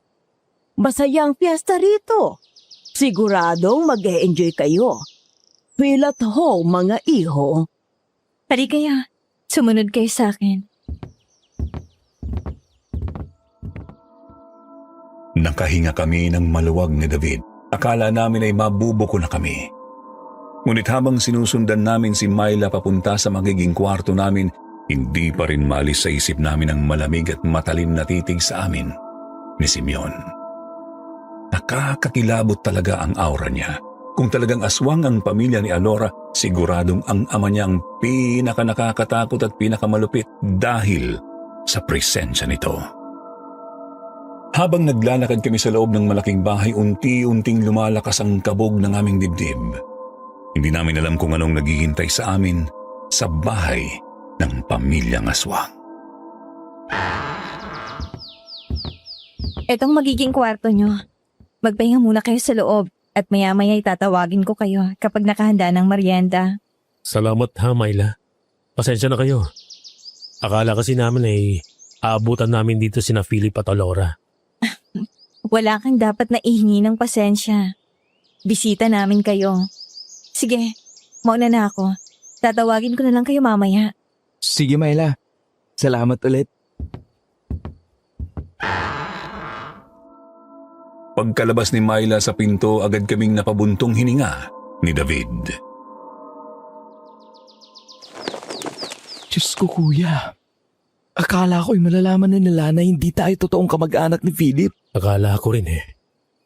Masayang fiesta rito. Siguradong mag-e-enjoy kayo. Feel at home, mga iho. Pari kayo. Sumunod kayo sa akin. Nakahinga kami ng maluwag ni David. Akala namin ay mabubuko na kami. Ngunit habang sinusundan namin si Myla papunta sa magiging kwarto namin, hindi pa rin maalis sa isip namin ang malamig at matalim na titig sa amin ni Simeon. Nakakakilabot talaga ang aura niya. Kung talagang aswang ang pamilya ni Alora, siguradong ang ama niya ang pinaka-nakakatakot at pinakamalupit dahil sa presensya nito. Habang naglalakad kami sa loob ng malaking bahay, unti-unting lumalakas ang kabog ng aming dibdib. Hindi namin alam kung anong naghihintay sa amin sa bahay ng pamilyang aswang. Etong magiging kwarto nyo. Magpahinga muna kayo sa loob at maya-maya itatawagin ko kayo kapag nakahanda ng merienda. Salamat ha, Myla. Pasensya na kayo. Akala kasi namin ay aabutan namin dito sina Philip at Alora. Wala kang dapat na ihingi ng pasensya. Bisita namin kayo. Sige, mauna na ako. Tatawagin ko na lang kayo mamaya. Sige, Myla. Salamat ulit. Pagkalabas ni Myla sa pinto, agad kaming napabuntong hininga ni David. Diyos ko, kuya. Akala ko'y malalaman na nila na hindi tayo totoong kamag-anak ni Philip. Akala ko rin eh.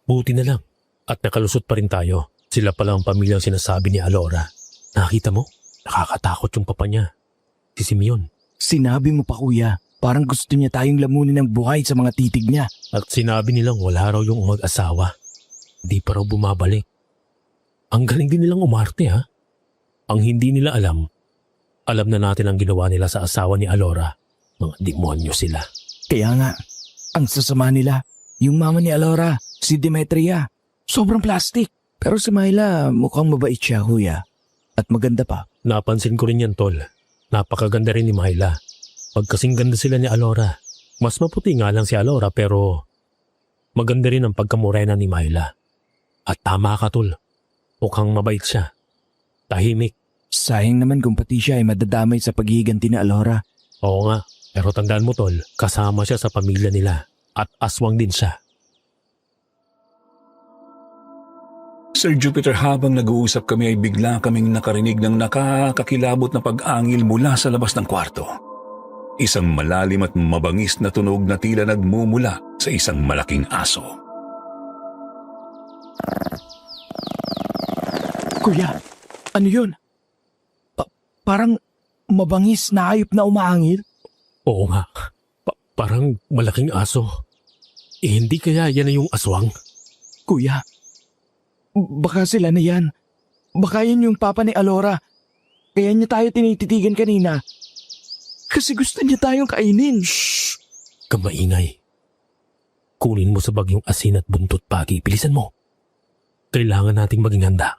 Buti na lang. At nakalusot pa rin tayo. Sila pala ang pamilyang sinasabi ni Alora. Nakita mo? Nakakatakot yung papa niya. Si Simeon. Sinabi mo pa, kuya. Parang gusto niya tayong lamunin ng buhay sa mga titig niya. At sinabi nilang wala raw yung mag-asawa. Di pa raw bumabalik. Ang galing din nilang umarte ha. Ang hindi nila alam na natin ang ginawa nila sa asawa ni Alora. Mga demonyo sila. Kaya nga, ang sasama nila, yung mama ni Alora, si Demetria. Sobrang plastic. Pero si Myla, mukhang mabait siya, kuya. At maganda pa. Napansin ko rin yan, Tol. Napakaganda rin ni Myla. Pagkasing ganda sila ni Alora. Mas maputi nga lang si Alora pero maganda rin ang pagkamorena ni Myla. At tama ka, Tol. Mukhang mabait siya. Tahimik. Sayang naman kung pati siya ay madadamay sa paghihiganti ni Alora. Oo nga. Pero tandaan mo, Tol, kasama siya sa pamilya nila. At aswang din siya. Sir Jupiter, habang nag-uusap kami ay bigla kaming nakarinig ng nakakakilabot na pag-angil mula sa labas ng kwarto. Isang malalim at mabangis na tunog na tila nagmumula sa isang malaking aso. Kuya, ano yun? Parang mabangis na hayop na umaangil? Oo nga. Parang malaking aso. Hindi kaya yan na yung aswang? Kuya, baka sila na yan. Baka yun yung papa ni Alora. Kaya niya tayo tinititigan kanina. Kasi gusto niya tayong kainin. Shhh! Kamaingay. Kunin mo sa bagyong asin at buntot pagi. Bilisan mo. Kailangan nating maging handa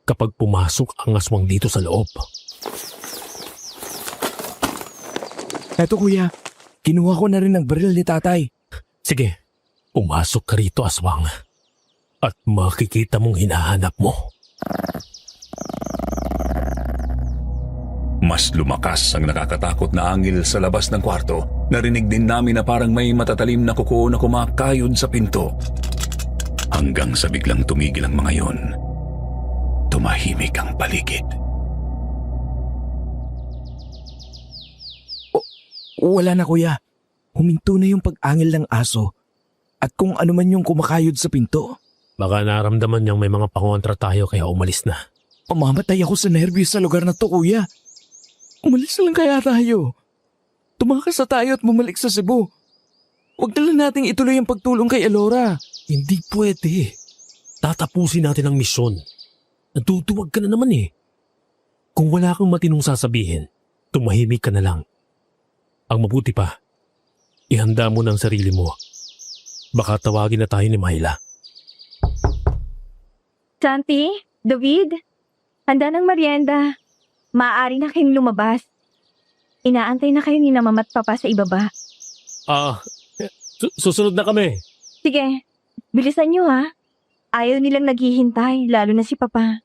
kapag pumasok ang aswang dito sa loob. Eto kuya, kinuha ko na rin ang baril ni tatay. Sige, pumasok ka rito, aswang. At makikita mong hinahanap mo. Mas lumakas ang nakakatakot na angil sa labas ng kwarto. Narinig din namin na parang may matatalim na kuko na kumakayod sa pinto. Hanggang sa biglang tumigil ang mga yon. Tumahimik ang paligid. Wala na kuya. Huminto na yung pag-angil ng aso. At kung ano man yung kumakayod sa pinto. Baka naramdaman niyang may mga pangontra tayo kaya umalis na. Mamamatay ako sa nervyos sa lugar na to, kuya. Umalis na lang kaya tayo. Tumakas na tayo at bumalik sa Cebu. Huwag na lang nating ituloy ang pagtulong kay Alora. Hindi pwede. Tatapusin natin ang misyon. Natutuwag ka na naman eh. Kung wala kang matinong sasabihin, tumahimik ka na lang. Ang mabuti pa, ihanda mo ng sarili mo. Baka tawagin na tayo ni Myla. Santi, David, handa ng merienda. Maaari na kayong lumabas. Inaantay na kayo ni na mama at papa sa ibaba. Susunod na kami. Sige, bilisan nyo ha. Ayaw nilang naghihintay, lalo na si papa.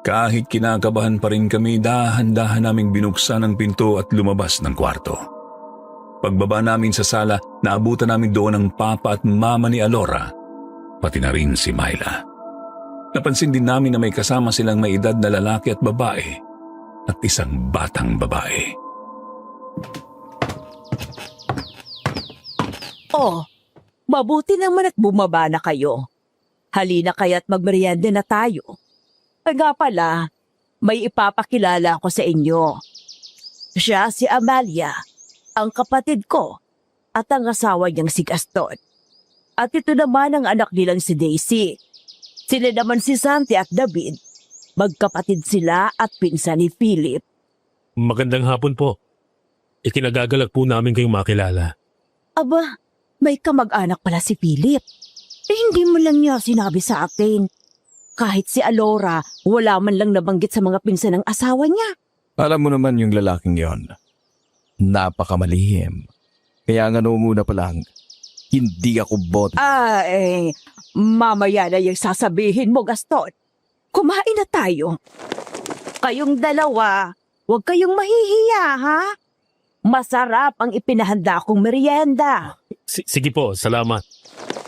Kahit kinakabahan pa rin kami, dahan-dahan naming binuksan ang pinto at lumabas ng kwarto. Pagbaba namin sa sala, naabutan namin doon ang papa at mama ni Alora, pati na rin si Myla. Napansin din namin na may kasama silang may edad na lalaki at babae at isang batang babae. Oh, mabuti naman at bumaba na kayo. Halina kaya't magmerienda na tayo. Ay nga pala, may ipapakilala ko sa inyo. Siya si Amalia, ang kapatid ko, at ang asawa niyang si Gaston. At ito naman ang anak nilang si Daisy. Sila naman si Santi at David. Magkapatid sila at pinsan ni Philip. Magandang hapon po. Ikinagagalak po namin kayong makilala. Aba, may kamag-anak pala si Philip. Hindi mo lang niya sinabi sa akin. Kahit si Alora, wala man lang nabanggit sa mga pinsan ng asawa niya. Alam mo naman yung lalaking yon. Napakamalihim. Kaya nga noong muna pa lang, hindi ako boto. Mamaya na yung sasabihin mo, Gaston. Kumain na tayo. Kayong dalawa, huwag kayong mahihiya, ha? Masarap ang ipinahanda kong merienda. Sige po, salamat.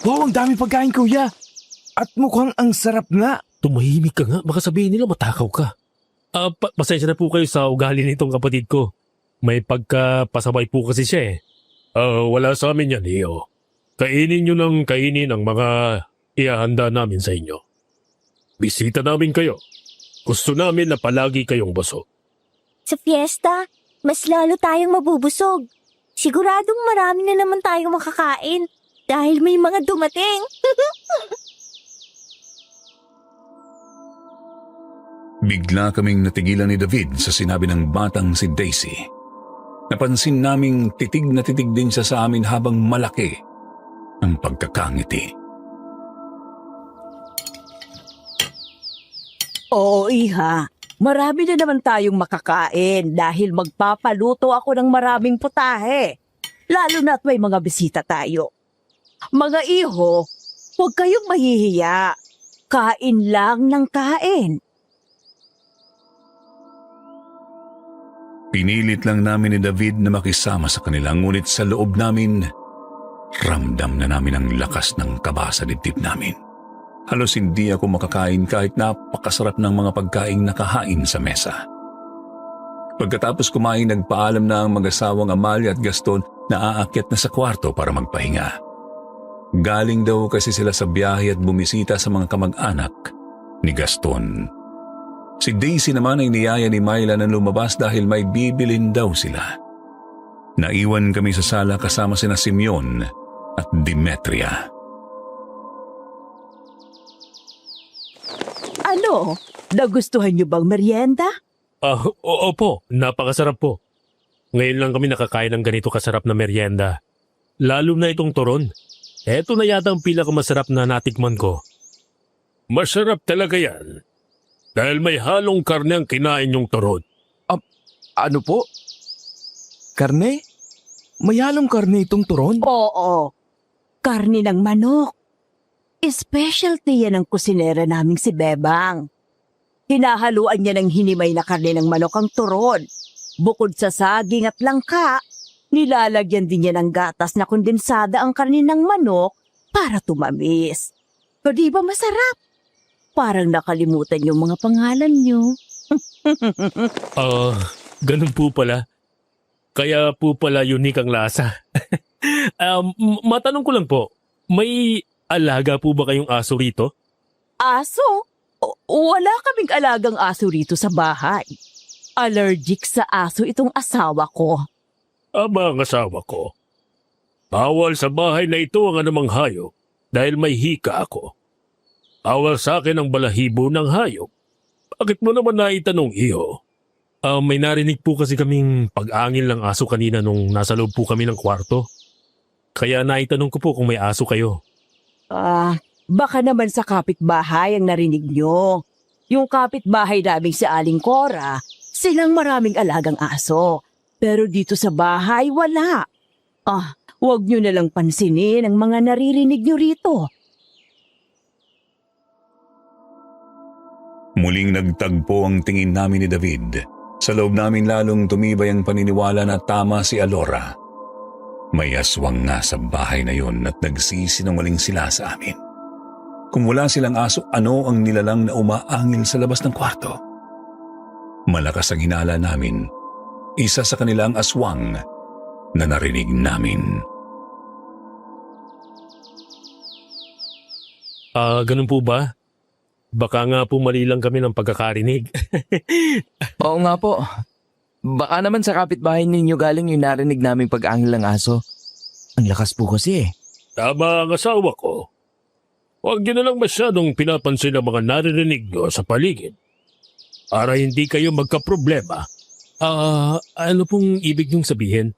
Wow, ang daming pagkain, kuya. At mukhang ang sarap nga. Tumahimik ka nga, baka sabihin nila matakaw ka. Pasensya na po kayo sa ugali nitong kapatid ko. May pagkapasabay po kasi siya eh. Wala sa amin yan, iyo. Kainin nyo ng kainin ang mga ihahanda namin sa inyo. Bisita namin kayo. Gusto namin na palagi kayong busog. Sa fiesta, mas lalo tayong mabubusog. Siguradong marami na naman tayong makakain dahil may mga dumating. Bigla kaming natigilan ni David sa sinabi ng batang si Daisy. Napansin naming titig na titig din siya sa amin habang malaki ang pagkakangiti. Oo, iha. Marami na naman tayong makakain dahil magpapaluto ako ng maraming putahe. Lalo na't may mga bisita tayo. Mga iho, huwag kayong mahihiya. Kain lang ng kain. Pinilit lang namin ni David na makisama sa kanila, ngunit sa loob namin, ramdam na namin ang lakas ng kaba sa dibdib namin. Halos hindi ako makakain kahit napakasarap ng mga pagkaing nakahain sa mesa. Pagkatapos kumain, nagpaalam na ang mag-asawang Amalia at Gaston na aakyat na sa kwarto para magpahinga. Galing daw kasi sila sa biyahe at bumisita sa mga kamag-anak ni Gaston. Si Daisy naman ay niyaya ni Myla na lumabas dahil may bibilin daw sila. Naiwan kami sa sala kasama sina Simeon at Demetria. Ano? Nagustuhan niyo bang merienda? Opo, napakasarap po. Ngayon lang kami nakakain ng ganito kasarap na merienda. Lalo na itong turon. Eto na yata ang pinakamasarap na natikman ko. Masarap talaga yan. Dahil may halong karne ang kinain yung turon. Ano po? Karne? May halong karne itong turon? Oo. Karne ng manok. Specialty yan ng kusinera naming si Bebang. Hinahaluan niya ng hinimay na karne ng manok ang turon. Bukod sa saging at langka, nilalagyan din niya ng gatas na kondensada ang karne ng manok para tumamis. O di ba masarap? Parang nakalimutan yung mga pangalan niyo. Ganun po pala. Kaya po pala unique ang lasa. Matanong ko lang po, may alaga po ba kayong aso rito? Aso? Wala kaming alagang aso rito sa bahay. Allergic sa aso itong asawa ko. Ang asawa ko. Bawal sa bahay na ito ang anumang hayop dahil may hika ako. Bawal sa akin ang balahibo ng hayop. Bakit mo naman naitanong iyo? May narinig po kasi kaming pag-angil ng aso kanina nung nasa loob po kami ng kwarto. Kaya naitanong ko po kung may aso kayo. Baka naman sa kapitbahay ang narinig nyo. Yung kapitbahay namin si Aling Cora, silang maraming alagang aso. Pero dito sa bahay, wala. Huwag nyo nalang pansinin ang mga naririnig nyo rito. Muling nagtagpo ang tingin namin ni David. Sa loob namin lalong tumibay ang paniniwala na tama si Alora. May aswang nga sa bahay na yon at nagsisinungaling sila sa amin. Kung wala silang aso, ano ang nilalang na umaangil sa labas ng kwarto? Malakas ang hinala namin. Isa sa kanila ang aswang na narinig namin. Ganun po ba? Baka nga po mali lang kami ng pagkakarinig. Oo nga po. Baka naman sa kapitbahay ninyo galing yung narinig naming pag-angil ng aso. Ang lakas po kasi eh. Tama ang asawa ko. Huwag niyo na lang masyadong pinapansin ang mga naririnig niyo sa paligid. Para hindi kayo magkaproblema. Ano pong ibig niyong sabihin?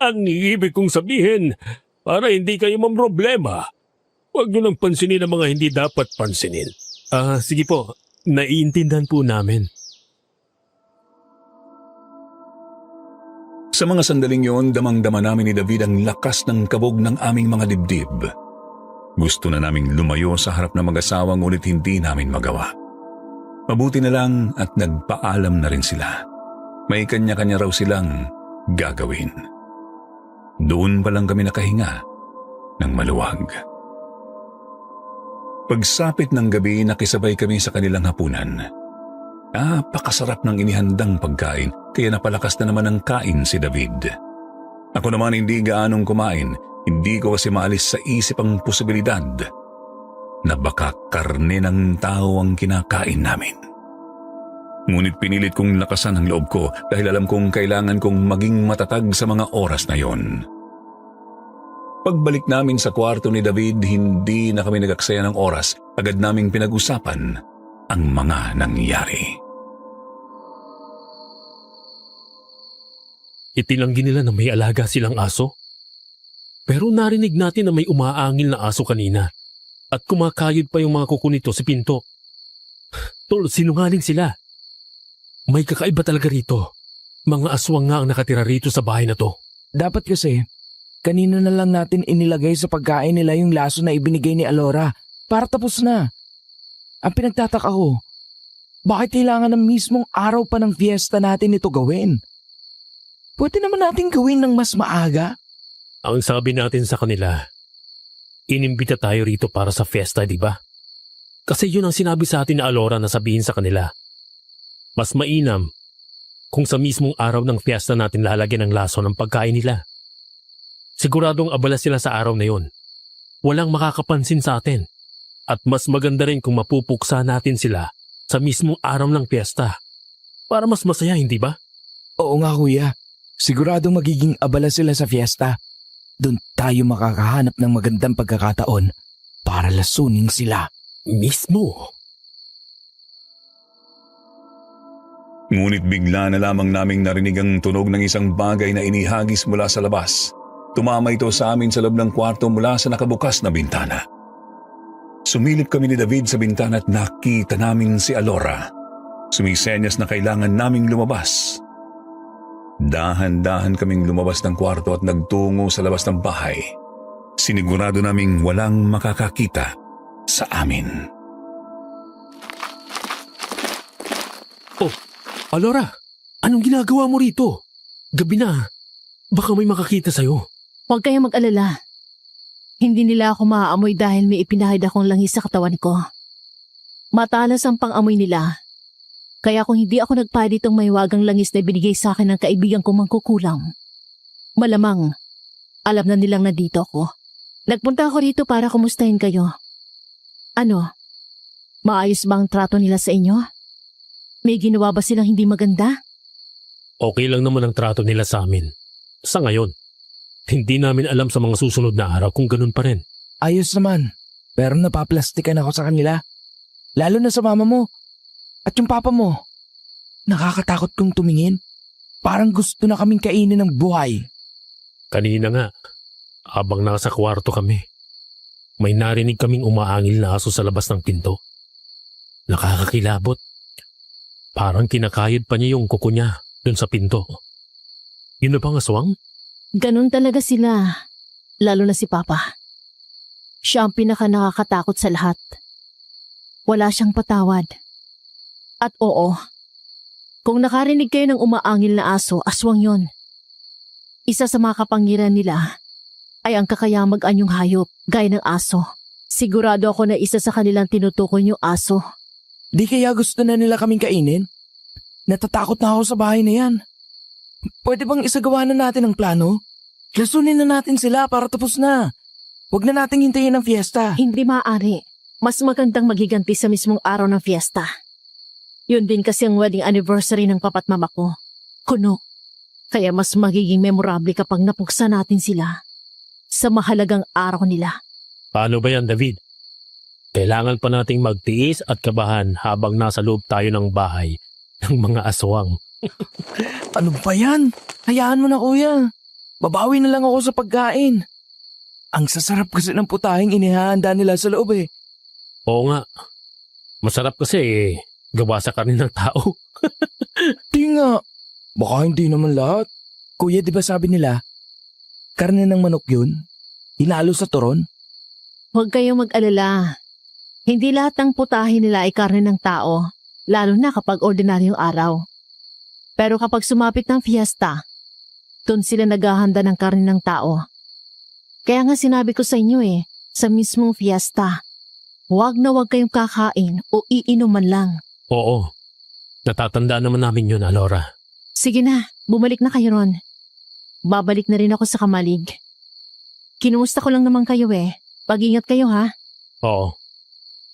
Ang ibig kong sabihin, para hindi kayo mamroblema, huwag niyo nang pansinin ang mga hindi dapat pansinin. Sige po, naiintindihan po namin. Sa mga sandaling yon, damang-dama namin ni David ang lakas ng kabog ng aming mga dibdib. Gusto na naming lumayo sa harap ng mag-asawa ngunit hindi namin magawa. Mabuti na lang at nagpaalam na rin sila. May kanya-kanya raw silang gagawin. Doon pa lang kami nakahinga ng maluwag. Pagsapit ng gabi, nakisabay kami sa kanilang hapunan. Napakasarap ng inihandang pagkain, kaya napalakas na naman ang kain si David. Ako naman hindi gaanong kumain, hindi ko kasi maalis sa isip ang posibilidad na baka karne ng tao ang kinakain namin. Ngunit pinilit kong lakasan ang loob ko dahil alam kong kailangan kong maging matatag sa mga oras na yon. Pagbalik namin sa kwarto ni David, hindi na kami nagaksaya ng oras. Agad naming pinag-usapan ang mga nangyari. Itinanggi nila na may alaga silang aso. Pero narinig natin na may umaangil na aso kanina at kumakayod pa yung mga kuko nito sa pinto. Tol, sinungaling sila. May kakaiba talaga rito. Mga aswang nga ang nakatira rito sa bahay na to. Dapat kasi, kanina na lang natin inilagay sa pagkain nila yung laso na ibinigay ni Alora para tapos na. Ang pinagtataka ko, bakit kailangan ng mismong araw pa ng fiesta natin ito gawin? Pwede naman natin gawin ng mas maaga. Ang sabi natin sa kanila, inimbita tayo rito para sa fiesta, di ba? Kasi yun ang sinabi sa atin ni Alora na sabihin sa kanila. Mas mainam kung sa mismong araw ng fiesta natin lalagyan ng laso ng pagkain nila. Siguradong abala sila sa araw na yun. Walang makakapansin sa atin. At mas maganda rin kung mapupuksa natin sila sa mismong araw ng fiesta. Para mas masaya, hindi ba? Oo nga kuya, siguradong magiging abala sila sa fiesta. Doon tayo makakahanap ng magandang pagkakataon para lasunin sila. Mismo. Ngunit bigla na lamang naming narinig ang tunog ng isang bagay na inihagis mula sa labas. Tumama ito sa amin sa loob ng kwarto mula sa nakabukas na bintana. Sumilip kami ni David sa bintana at nakita namin si Alora. Sumisenyas na kailangan naming lumabas. Dahan-dahan kaming lumabas ng kwarto at nagtungo sa labas ng bahay. Sinigurado naming walang makakakita sa amin. Oh, Alora, anong ginagawa mo rito? Gabi na, baka may makakita sa'yo. Huwag kayong mag-alala. Hindi nila ako maaamoy dahil may ipinahid akong langis sa katawan ko. Matalas ang pang-amoy nila. Kaya kung hindi ako nagpahid itong may wagang langis na binigay sa akin ng kaibigan kong mangkukulam, malamang alam na nilang nandito ako. Nagpunta ako rito para kumustahin kayo. Ano? Maayos ba ang trato nila sa inyo? May ginawa ba silang hindi maganda? Okay lang naman ang trato nila sa amin. Sa ngayon, hindi namin alam sa mga susunod na araw kung ganun pa rin. Ayos naman, pero napaplastikan ako sa kanila. Lalo na sa mama mo. At yung papa mo. Nakakatakot kong tumingin. Parang gusto na kaming kainin ng buhay. Kanina nga, Habang nasa kwarto kami, may narinig kaming umaangil na aso sa labas ng pinto. Nakakakilabot. Parang kinakayod pa niya yung kuko niya dun sa pinto. Yun na bang aswang? Ganun talaga sila, lalo na si Papa. Siya ang pinaka nakakatakot sa lahat. Wala siyang patawad. At oo, kung nakarinig kayo ng umaangil na aso, aswang yon. Isa sa mga kapangyarihan nila ay ang kakayang mag-anyong hayop, gaya ng aso. Sigurado ako na isa sa kanilang tinutukoy yung aso. Di kaya gusto na nila kaming kainin? Natatakot na ako sa bahay na yan. Pwede bang isagawa na natin ang plano? Lasunin na natin sila para tapos na. Huwag na nating hintayin ang fiesta. Hindi maaari. Mas magandang magiganti sa mismong araw ng fiesta. Yun din kasi ang wedding anniversary ng papa't mama ko. Kuno. Kaya mas magiging memorable kapag napuksa natin sila sa mahalagang araw nila. Paano ba yan, David? Kailangan pa nating magtiis at kabahan habang nasa loob tayo ng bahay ng mga aswang. Ano ba yan? Hayaan mo na kuya. Babawi na lang ako sa pagkain. Ang sasarap kasi ng putahing inihahanda nila sa loob eh. Oo nga. Masarap kasi gawa sa karne ng tao. Di nga. Baka hindi naman lahat. Kuya, di ba sabi nila, karne ng manok yun? Hinalo sa turon? Huwag kayong mag-alala. Hindi lahat ng putahe nila ay karne ng tao, lalo na kapag ordinaryong araw. Pero kapag sumapit ng fiesta, doon sila naghahanda ng karne ng tao. Kaya nga sinabi ko sa inyo sa mismong fiesta, huwag na huwag kayong kakain o iinuman lang. Oo. Natatandaan naman namin yun, Alora. Sige na, bumalik na kayo ron. Babalik na rin ako sa Kamalig. Kinumusta ko lang naman kayo Pag-ingat kayo ha. Oo.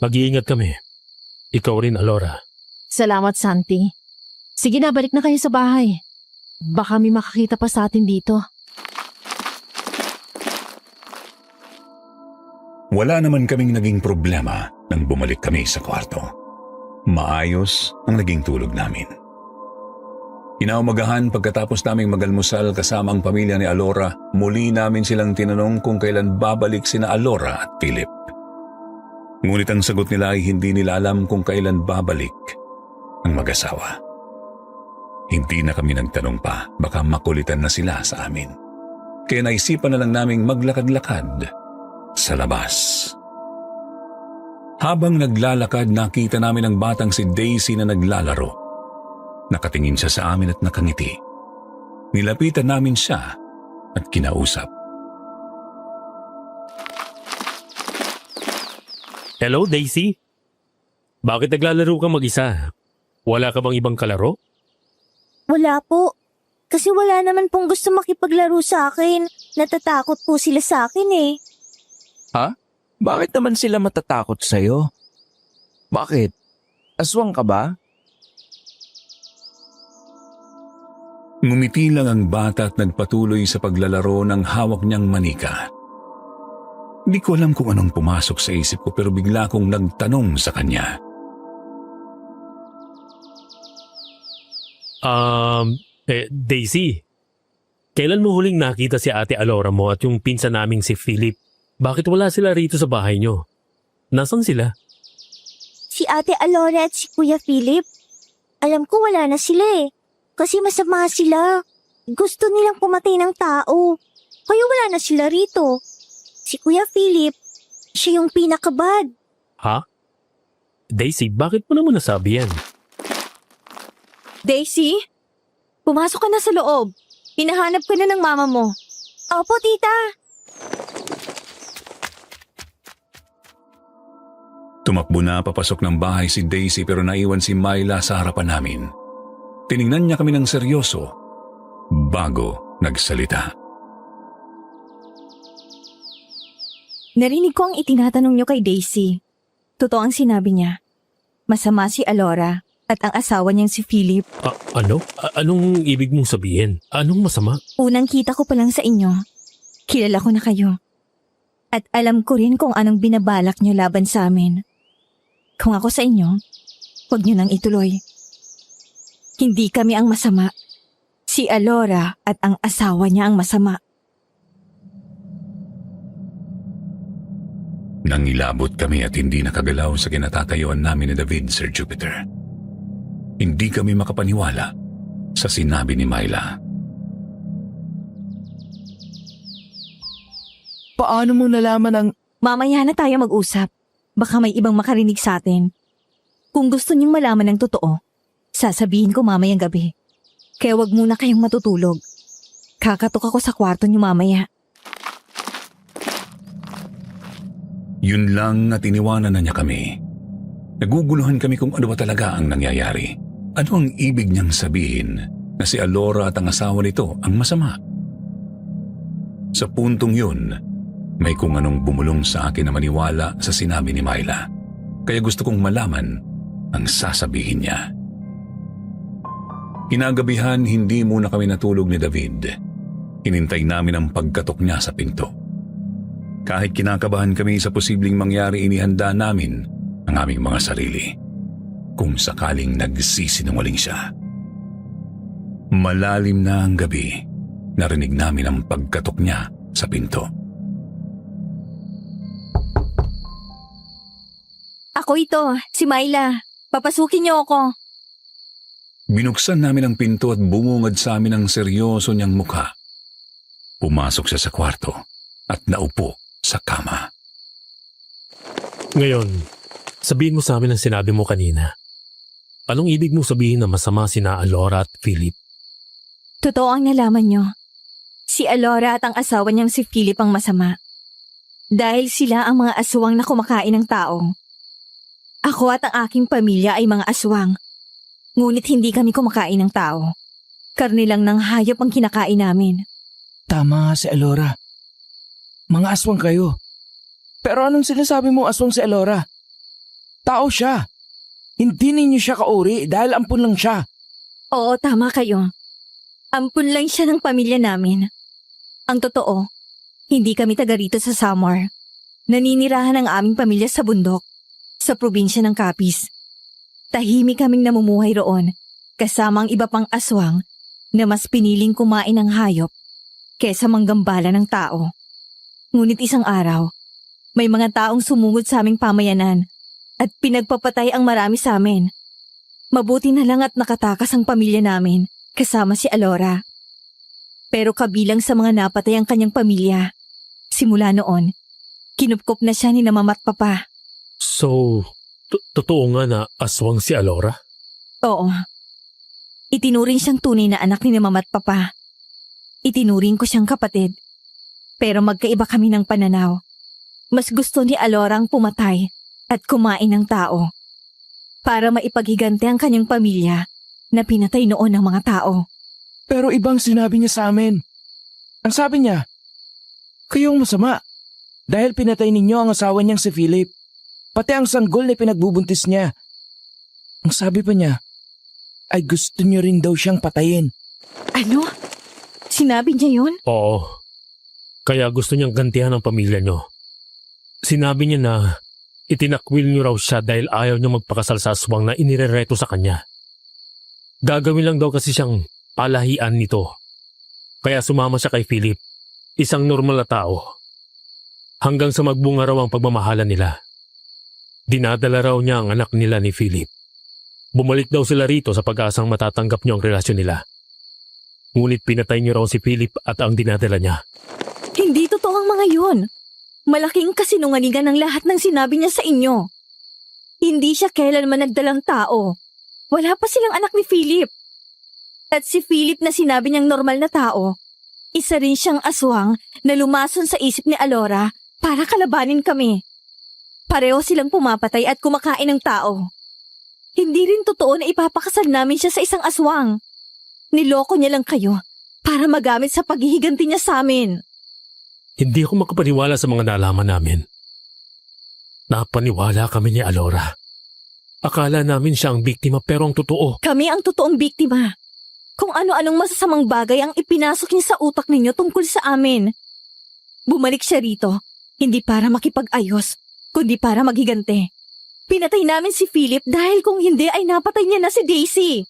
Mag-iingat kami. Ikaw rin, Alora. Salamat, Santi. Sige na, balik na kayo sa bahay. Baka may makakita pa sa atin dito. Wala naman kaming naging problema nang bumalik kami sa kwarto. Maayos ang naging tulog namin. Inaumagahan pagkatapos naming magalmusal kasama ang pamilya ni Alora, muli namin silang tinanong kung kailan babalik sina Alora at Philip. Ngunit ang sagot nila ay hindi nila alam kung kailan babalik ang mag-asawa. Hindi na kami nagtanong pa, baka makulitan na sila sa amin. Kaya naisipan na lang naming maglakad-lakad sa labas. Habang naglalakad, nakita namin ang batang si Daisy na naglalaro. Nakatingin siya sa amin at nakangiti. Nilapitan namin siya at kinausap. Hello, Daisy? Bakit naglalaro ka mag-isa? Wala ka bang ibang kalaro? Wala po. Kasi wala naman pong gusto makipaglaro sa akin. Natatakot po sila sa akin Bakit naman sila matatakot sa'yo? Bakit? Aswang ka ba? Ngumiti lang ang bata at nagpatuloy sa paglalaro ng hawak niyang manika. Di ko alam kung anong pumasok sa isip ko pero bigla kong nagtanong sa kanya. Daisy, kailan mo huling nakita si Ate Alora mo at yung pinsan naming si Philip? Bakit wala sila rito sa bahay nyo? Nasaan sila? Si Ate Alora at si Kuya Philip. Alam ko wala na sila Kasi masama sila. Gusto nilang pumatay ng tao. Kaya wala na sila rito. Si Kuya Philip, siya yung pinakabad. Ha? Daisy, bakit mo naman nasabi yan? Daisy, pumasok ka na sa loob. Hinahanap ka na ng mama mo. Opo, tita. Tumakbo na papasok ng bahay si Daisy pero naiwan si Myla sa harapan namin. Tiningnan niya kami ng seryoso bago nagsalita. Narinig ko ang itinatanong niyo kay Daisy. Totoo ang sinabi niya. Masama si Alora at ang asawa niyang si Philip. Ano? Anong ibig mong sabihin? Anong masama? Unang kita ko pa lang sa inyo. Kilala ko na kayo. At alam ko rin kung anong binabalak niyo laban sa amin. Kung ako sa inyo, huwag niyo nang ituloy. Hindi kami ang masama. Si Alora at ang asawa niya ang masama. Nangilabot kami at hindi nakagalaw sa kinatatayuan namin ni David, Sir Jupiter. Hindi kami makapaniwala sa sinabi ni Myla. Paano mo nalaman ang... Mamaya na tayo mag-usap. Baka may ibang makarinig sa atin. Kung gusto niyong malaman ng totoo, sasabihin ko mamayang gabi. Kaya wag muna kayong matutulog. Kakatok ako sa kwarto niyo mamaya. Yun lang at iniwanan na niya kami. Naguguluhan kami kung ano ba talaga ang nangyayari. Ano ang ibig niyang sabihin na si Alora at ang asawa nito ang masama? Sa puntong yun, may kung anong bumulong sa akin na maniwala sa sinabi ni Myla. Kaya gusto kong malaman ang sasabihin niya. Kinagabihan, hindi muna kami natulog ni David. Hinintay namin ang pagkatok niya sa pinto. Kahit kinakabahan kami sa posibleng mangyari, inihanda namin ang aming mga sarili. Kung sakaling nagsisinungaling siya. Malalim na ang gabi, narinig namin ang pagkatok niya sa pinto. Ako ito, si Myla. Papasukin niyo ako. Binuksan namin ang pinto at bumungad sa amin ang seryoso niyang mukha. Pumasok siya sa kwarto at naupo sa kama. Ngayon, sabihin mo sa amin ang sinabi mo kanina. Anong ibig mo sabihin na masama sina Alora at Philip? Totoo ang nalaman niyo. Si Alora at ang asawa niyang si Philip ang masama. Dahil sila ang mga aswang na kumakain ng tao. Ako at ang aking pamilya ay mga aswang. Ngunit hindi kami kumakain ng tao. Karne lang ng hayop ang kinakain namin. Tama si Alora. Mga aswang kayo. Pero anong sinasabi mong aswang si Alora? Tao siya. Hindi ninyo siya kauri dahil ampun lang siya. Oo, tama kayo. Ampun lang siya ng pamilya namin. Ang totoo, hindi kami taga rito sa Samar. Naninirahan ang aming pamilya sa bundok, sa probinsya ng Capiz. Tahimik kaming namumuhay roon, kasama ang iba pang aswang na mas piniling kumain ng hayop kesa manggambala ng tao. Ngunit isang araw, may mga taong sumungod sa aming pamayanan at pinagpapatay ang marami sa amin. Mabuti na lang at nakatakas ang pamilya namin kasama si Alora. Pero kabilang sa mga napatay ang kanyang pamilya, simula noon, kinupkop na siya ni na mama at papa. So, totoo nga na aswang si Alora? Oo. Itinuring siyang tunay na anak ni na mama at papa. Itinuring ko siyang kapatid. Pero magkaiba kami ng pananaw. Mas gusto ni Alora ang pumatay at kumain ng tao para maipaghiganti ang kanyang pamilya na pinatay noon ng mga tao. Pero ibang sinabi niya sa amin. Ang sabi niya, kayong masama dahil pinatay ninyo ang asawa niyang si Philip. Pati ang sanggol na pinagbubuntis niya. Ang sabi pa niya, ay gusto niyo rin daw siyang patayin. Ano? Sinabi niya yun? Oo. Kaya gusto niyang gantihan ang pamilya niyo. Sinabi niya na itinakwil niyo raw siya dahil ayaw niya magpakasal sa aswang na inirereto sa kanya. Gagawin lang daw kasi siyang palahian nito. Kaya sumama siya kay Philip, isang normal na tao. Hanggang sa magbunga raw ang pagmamahalan nila. Dinadala raw niya ang anak nila ni Philip. Bumalik daw sila rito sa pag-asang matatanggap niyo ang relasyon nila. Ngunit pinatay niyo raw si Philip at ang dinadala niya. Hindi totoo ang mga yun. Malaking kasinungalingan ng lahat ng sinabi niya sa inyo. Hindi siya kailanman nagdalang tao. Wala pa silang anak ni Philip. At si Philip na sinabi niyang normal na tao, isa rin siyang aswang na lumason sa isip ni Alora para kalabanin kami. Pareho silang pumapatay at kumakain ng tao. Hindi rin totoo na ipapakasal namin siya sa isang aswang. Niloko niya lang kayo para magamit sa paghihiganti niya sa amin. Hindi ako makapaniwala sa mga nalaman namin. Napaniwala kami ni Alora. Akala namin siya ang biktima pero ang totoo. Kami ang totoong biktima. Kung ano-anong masasamang bagay ang ipinasok niya sa utak ninyo tungkol sa amin. Bumalik siya rito, hindi para makipag-ayos, kundi para maghiganti. Pinatay namin si Philip dahil kung hindi ay napatay niya na si Daisy.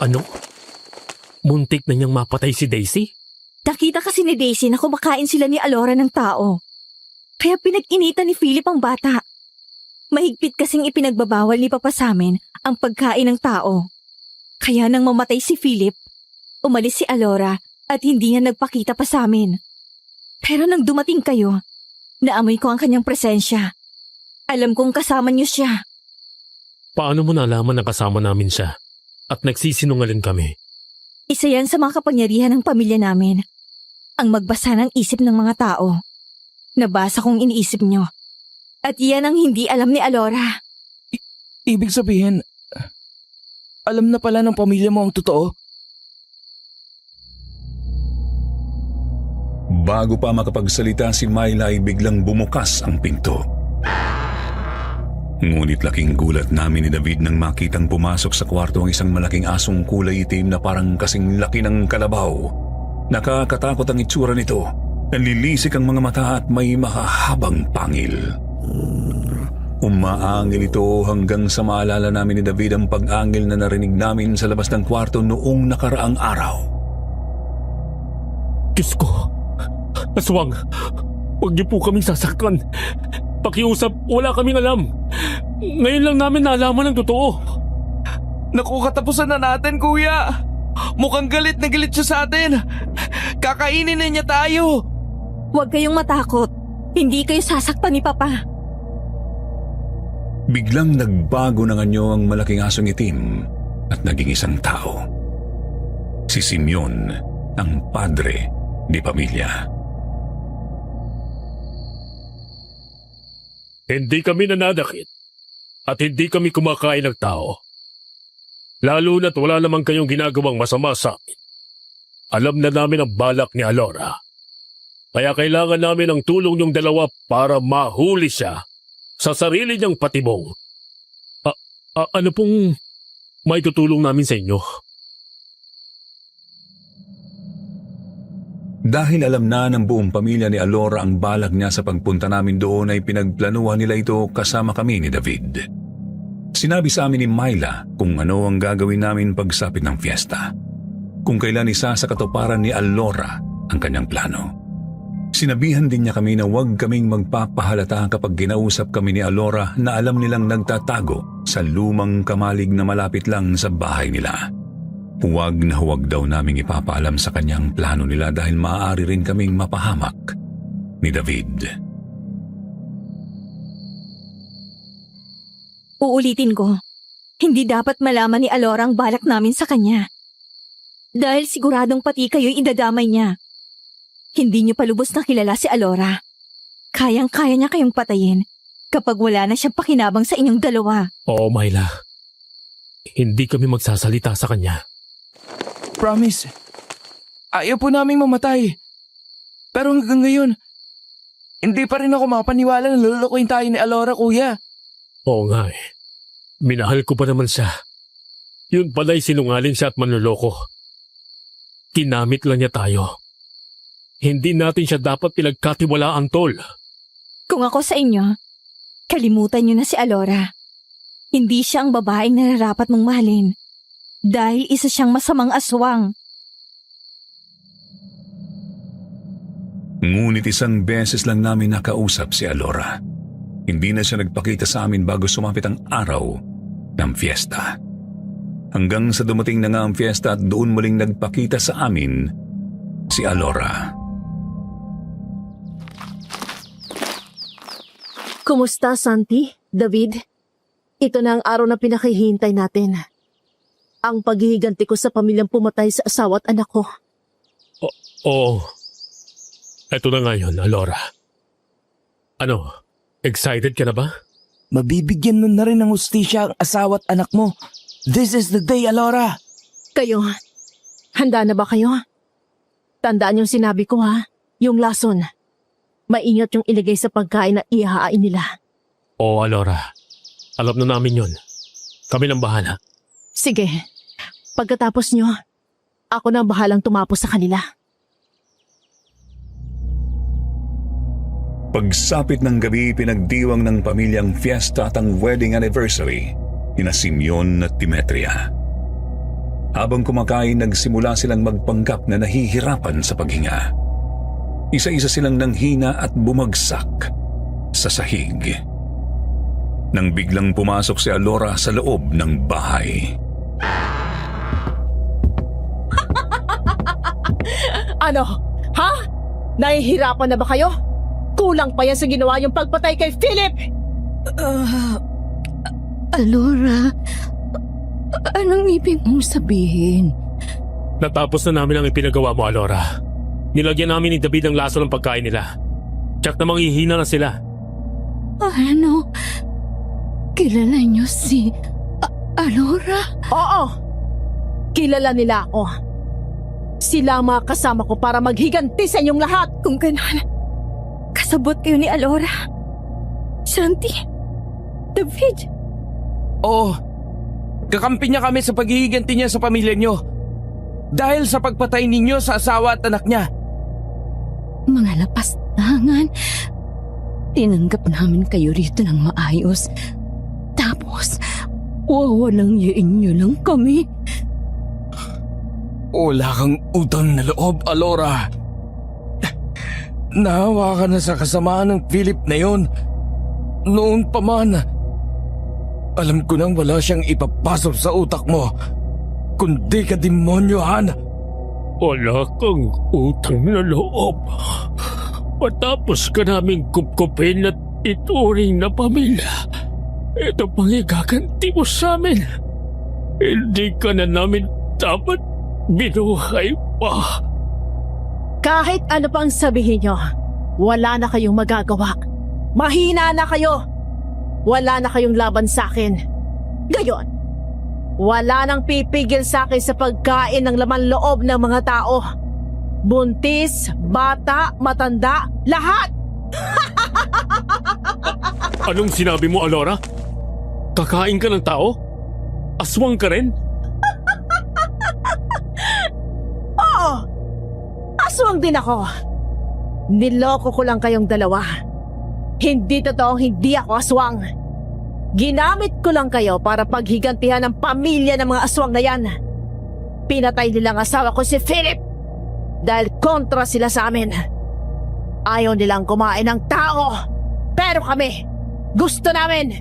Ano? Muntik na niyang mapatay si Daisy? Nakita kasi ni Daisy na kumakain sila ni Alora ng tao. Kaya pinag-initan ni Philip ang bata. Mahigpit kasing ipinagbabawal ni Papa sa amin ang pagkain ng tao. Kaya nang mamatay si Philip, umalis si Alora at hindi niya nagpakita pa sa amin. Pero nang dumating kayo, naamoy ko ang kanyang presensya. Alam kong kasama niyo siya. Paano mo nalaman na kasama namin siya? At nagsisinungaling kami? Isa yan sa mga kapangyarihan ng pamilya namin. Ang magbasa ng isip ng mga tao. Nabasa kong iniisip niyo. At yan ang hindi alam ni Alora. Ibig sabihin, alam na pala ng pamilya mo ang totoo? Bago pa makapagsalita si Myla ay biglang bumukas ang pinto. Ngunit laking gulat namin ni David nang makitang pumasok sa kwarto ang isang malaking asong kulay itim na parang kasing laki ng kalabaw. Nakakatakot ang itsura nito. Nanlilisik ang mga mata at may mahahabang pangil. Umaangil ito hanggang sa maalala namin ni David ang pag-angil na narinig namin sa labas ng kwarto noong nakaraang araw. Diyos ko! Aswang! Huwag niyo po kaming sasaktan. Pakiusap, wala kaming alam. Ngayon lang namin nalaman ang totoo. Naku, katapusan na natin, kuya! Mukhang galit na galit siya sa atin! Kakainin na niya tayo! Huwag kayong matakot. Hindi kayo sasaktan ni Papa. Biglang nagbago ng anyo ang malaking asong itim at naging isang tao. Si Simeon, ang padre di pamilya. Hindi kami nanadakit at hindi kami kumakain ng tao. Lalo na't wala naman kayong ginagawang masama sa amin. Alam na namin ang balak ni Alora. Kaya kailangan namin ang tulong niyong dalawa para mahuli siya sa sarili niyang patibong. Ano pong may tutulong namin sa inyo? Dahil alam na ng buong pamilya ni Alora ang balak niya sa pagpunta namin doon ay pinagplanuhan nila ito kasama kami ni David. Sinabi sa amin ni Myla kung ano ang gagawin namin pagsapit ng fiesta. Kung kailan isa sa katuparan ni Alora ang kanyang plano. Sinabihan din niya kami na huwag kaming magpapahalata kapag ginausap kami ni Alora na alam nilang nagtatago sa lumang kamalig na malapit lang sa bahay nila. Huwag na huwag daw naming ipapaalam sa kanyang plano nila dahil maaari rin kaming mapahamak ni David. Uulitin ko, hindi dapat malaman ni Alora ang balak namin sa kanya. Dahil siguradong pati kayo'y idadamay niya. Hindi niyo palubos na kilala si Alora. Kayang-kaya niya kayong patayin kapag wala na siyang pakinabang sa inyong dalawa. Oo, Myla. Hindi kami magsasalita sa kanya. Promise. Ayaw po naming mamatay. Pero hanggang ngayon, hindi pa rin ako mapaniwala na lulukuin tayo ni Alora, kuya. Oo nga eh. Minahal ko pa naman siya. Yun pala'y sinungaling siya at manloloko. Kinamit lang niya tayo. Hindi natin siya dapat pinagkatiwalaan, tol. Kung ako sa inyo, kalimutan niyo na si Alora. Hindi siya ang babaeng nararapat mong mahalin. Dahil isa siyang masamang aswang. Ngunit isang beses lang namin nakausap si Alora. Hindi na siya nagpakita sa amin bago sumapit ang araw ng fiesta. Hanggang sa dumating na nga ang fiesta at doon muling nagpakita sa amin si Alora. Kumusta, Santi? David? Ito na ang araw na pinakahihintay natin. Ang paghihiganti ko sa pamilyang pumatay sa asawa at anak ko. Oo. Eto na ngayon, Alora. Ano, excited ka na ba? Mabibigyan mo na rin ng hustisya ang asawa at anak mo. This is the day, Alora. Kayo, handa na ba kayo? Tandaan yung sinabi ko ha, yung lason. Maingat yung ilagay sa pagkain na ihahain nila. Oo, Alora. Alam na namin yun. Kami nang bahala. Sige, pagkatapos nyo, ako na bahalang tumapos sa kanila. Pagsapit ng gabi, pinagdiwang ng pamilyang fiesta at ang wedding anniversary ni Simeon at Demetria. Habang kumakain, nagsimula silang magpanggap na nahihirapan sa paghinga. Isa-isa silang nanghina at bumagsak sa sahig. Nang biglang pumasok si Alora sa loob ng bahay. Ano? Ha? Nahihirapan na ba kayo? Kulang pa yan sa ginawa yung pagpatay kay Philip! Alora, anong ibig mong sabihin? Natapos na namin ang ipinagawa mo, Alora. Nilagyan namin ni David ang laso ng pagkain nila. Tsak na manghihina na sila. Ano? Kilala niyo si Alora? Oo! Kilala nila ako. Sila ang mga kasama ko para maghiganti sa inyong lahat. Kung ganon, kasabot kayo ni Alora. Shanti, David, Oo, kakampi niya kami sa paghihiganti niya sa pamilya niyo. Dahil sa pagpatay ninyo sa asawa at anak niya. Mga lapastangan. Tinanggap namin kayo rito ng maayos. Tapos, wawalang yain niyo lang kami. Wala kang utang na loob, Alora. Nahawa ka na sa kasamaan ng Philip na yon. Noon pa man. Alam ko nang wala siyang ipapasok sa utak mo. Kundi ka demonyohan. Wala kang utang na loob. Matapos ka naming kupkupin at ituring na pamilya, ito pang igaganti mo sa amin. Hindi ka na namin dapat binuhay pa. Kahit ano pang sabihin nyo, wala na kayong magagawa. Mahina na kayo. Wala na kayong laban sa akin. Gayon, wala nang pipigil sa akin sa pagkain ng laman loob ng mga tao. Buntis, bata, matanda, lahat! Anong sinabi mo, Alora? Kakain ka ng tao? Aswang ka rin? Oo! Aswang din ako. Niloko ko lang kayong dalawa. Hindi totoong hindi ako aswang. Ginamit ko lang kayo para paghigantihan ng pamilya ng mga aswang na yan. Pinatay nilang asawa ko si Philip dahil kontra sila sa amin. Ayaw nilang kumain ng tao. Pero kami, gusto namin.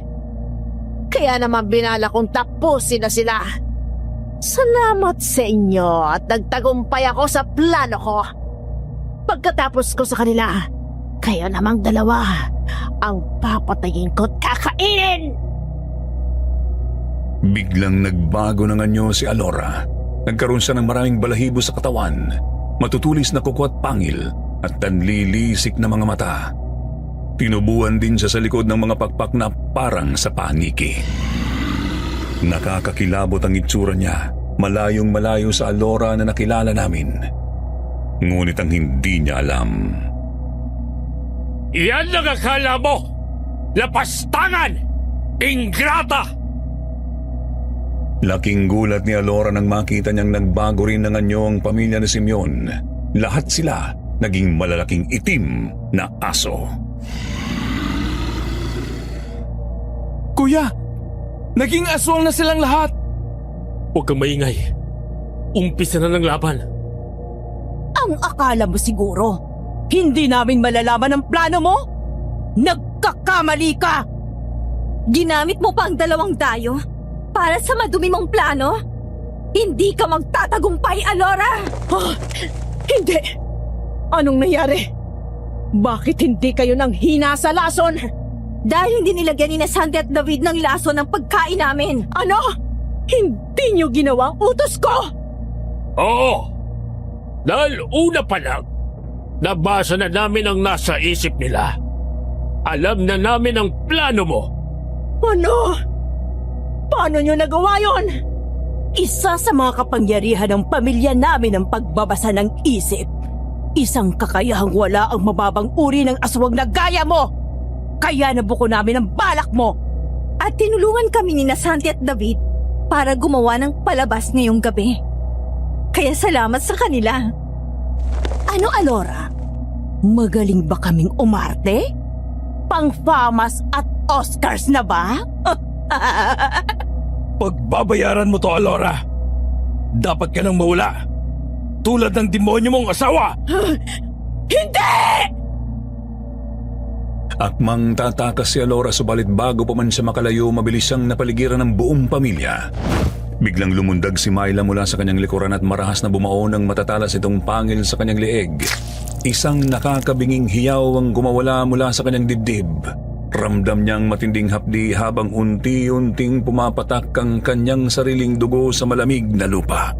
Kaya naman binala kong tapusin na sila. Salamat sa inyo at nagtagumpay ako sa plano ko. Pagkatapos ko sa kanila, kayo namang dalawa ang papatayin ko at kakainin! Biglang nagbago ng anyo si Alora. Nagkaroon siya ng maraming balahibo sa katawan, matutulis na kuko at pangil, at tanlilisik na mga mata. Tinubuan din siya sa likod ng mga pakpak na parang sa paniki. Nakakakilabot ang itsura niya, malayong malayo sa Alora na nakilala namin. Ngunit ang hindi niya alam, Iyan lang akala mo! Lapastangan! Ingrata! laking gulat ni Alora nang makita niyang nagbago rin ng anyo ang pamilya ni Simeon. Lahat sila naging malalaking itim na aso. Kuya, naging aswang na silang lahat. Huwag kang maingay. Umpisa na ng laban. Ang akala mo siguro, hindi namin malalaman ang plano mo? Nagkakamali ka! ginamit mo pa ang 2 dayo para sa madumi mong plano? Hindi ka magtatagumpay, Alora! Hindi! Anong nangyari? Bakit hindi kayo nang hina sa lason? Dahil hindi nilagyan ni na Sandy at David ng laso ng pagkain namin. Ano? Hindi niyo ginawa ang utos ko? Oo! Dahil una pa lang, nabasa na namin ang nasa isip nila. Alam na namin ang plano mo. Ano? Paano niyo nagawa yon? Isa sa mga kapangyarihan ng pamilya namin ang pagbabasa ng isip. Isang kakayahang wala ang mababang uri ng aswang na gaya mo. Kaya nabuko namin ang balak mo. At tinulungan kami ni na Sandy at David para gumawa ng palabas ngayong gabi. Kaya salamat sa kanila. Ano, Alora? Magaling ba kaming umarte? Pang-famas at Oscars na ba? Pagbabayaran mo to, Alora. Dapat ka nang mawala. Tulad ng demonyo mong asawa. Hindi! Akmang tatakas si Alora subalit bago pa man siya makalayo, mabilis siyang napaligiran ng buong pamilya. Biglang lumundag si Myla mula sa kanyang likuran at marahas na bumao ng matatalas itong pangil sa kanyang leeg. Isang nakakabinging hiyaw ang gumawala mula sa kanyang dibdib. Ramdam niyang matinding hapdi habang unti-unting pumapatak ang kanyang sariling dugo sa malamig na lupa.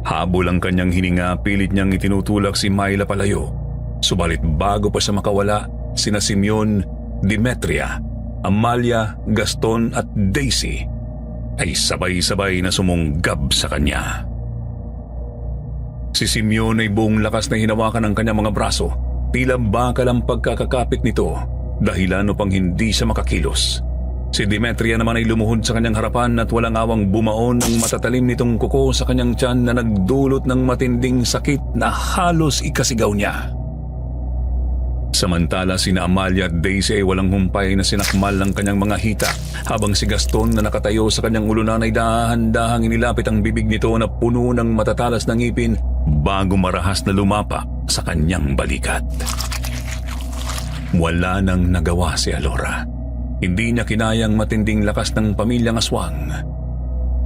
Habol ang kanyang hininga, pilit niyang itinutulak si Myla palayo. Subalit bago pa siya makawala, sina Simeon, Demetria, Amalia, Gaston at Daisy ay sabay-sabay na sumunggab sa kanya. Si Simeon ay buong lakas na hinawakan ang kanyang mga braso. Tila bakal ang pagkakakapit nito, dahilan upang hindi siya makakilos. Si Demetria naman ay lumuhod sa kanyang harapan at walang awang bumaon ang matatalim nitong kuko sa kanyang tiyan na nagdulot ng matinding sakit na halos ikasigaw niya. Samantala sina Amalia at Daisy ay walang humpay na sinakmal ang kanyang mga hita, habang si Gaston na nakatayo sa kanyang ulunan ay dahan-dahang inilapit ang bibig nito na puno ng matatalas na ngipin bago marahas na lumapa sa kanyang balikat. Wala nang nagawa si Alora. Hindi niya kinayang matinding lakas ng pamilyang aswang.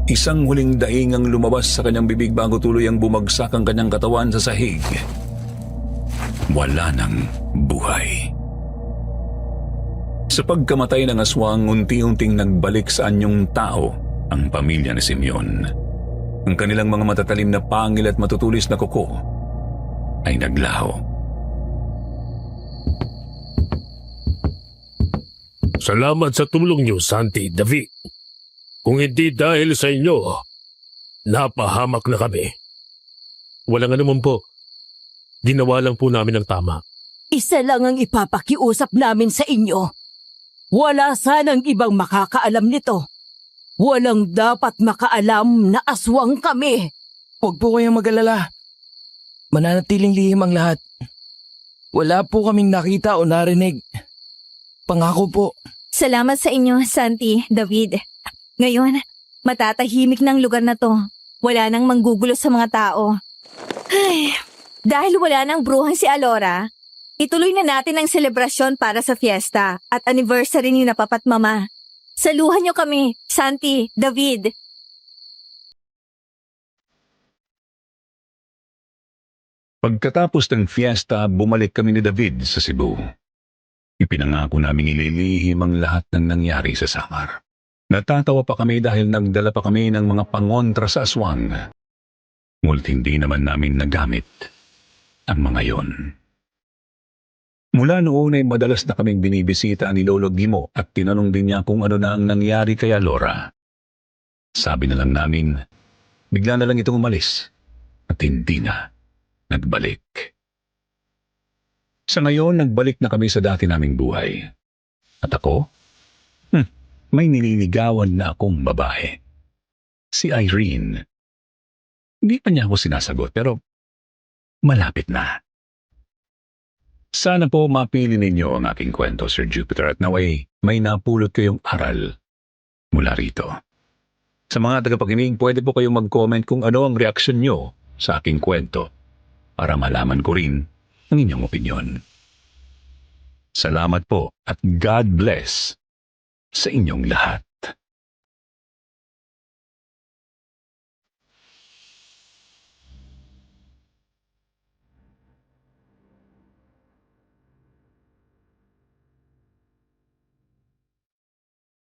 Isang huling daing ang lumabas sa kanyang bibig bago tuloy ang bumagsak ang kanyang katawan sa sahig. Wala nang buhay. Sa pagkamatay ng aswang, unti-unting nagbalik sa anyong tao ang pamilya ni Simeon. Ang kanilang mga matatalim na pangil at matutulis na kuko ay naglaho. Salamat sa tulong niyo, Santi, David. Kung hindi dahil sa inyo, napahamak na kami. Walang anuman po. Ginawa lang po namin ang tama. Isa lang ang ipapakiusap namin sa inyo. Wala sanang ibang makakaalam nito. Walang dapat makaalam na aswang kami. Huwag po kayong mag-alala. Mananatiling lihim ang lahat. Wala po kaming nakita o narinig. Pangako po. Salamat sa inyo, Santi, David. Ngayon, matatahimik ng lugar na to. Wala nang manggugulo sa mga tao. Ay, dahil wala nang bruhang si Alora, ituloy na natin ang selebrasyon para sa fiesta at anniversary ni Napapat Mama. Saluhan niyo kami, Santi, David. Pagkatapos ng fiesta, bumalik kami ni David sa Cebu. Ipinangako naming ililihim ang lahat ng nangyari sa Samar. Natatawa pa kami dahil nagdala pa kami ng mga pangontra sa aswang. Ngunit hindi naman namin nagamit ang mga yon. Mula noon ay madalas na kaming binibisita ni Lolo Gimo at tinanong din niya kung ano na ang nangyari kay Alora. Sabi na lang namin, bigla na lang itong umalis at hindi na nagbalik. Sa ngayon, nagbalik na kami sa dati naming buhay. At ako? May nililigawan na akong babae. Si Irene. Hindi pa niya ako sinasagot pero malapit na. Sana po mapili ninyo ang aking kwento, Sir Jupiter, at naway may napulot kayong aral mula rito. Sa mga tagapakinig, pwede po kayong mag-comment kung ano ang reaksyon nyo sa aking kwento para malaman ko rin ang inyong opinyon. Salamat po at God bless sa inyong lahat.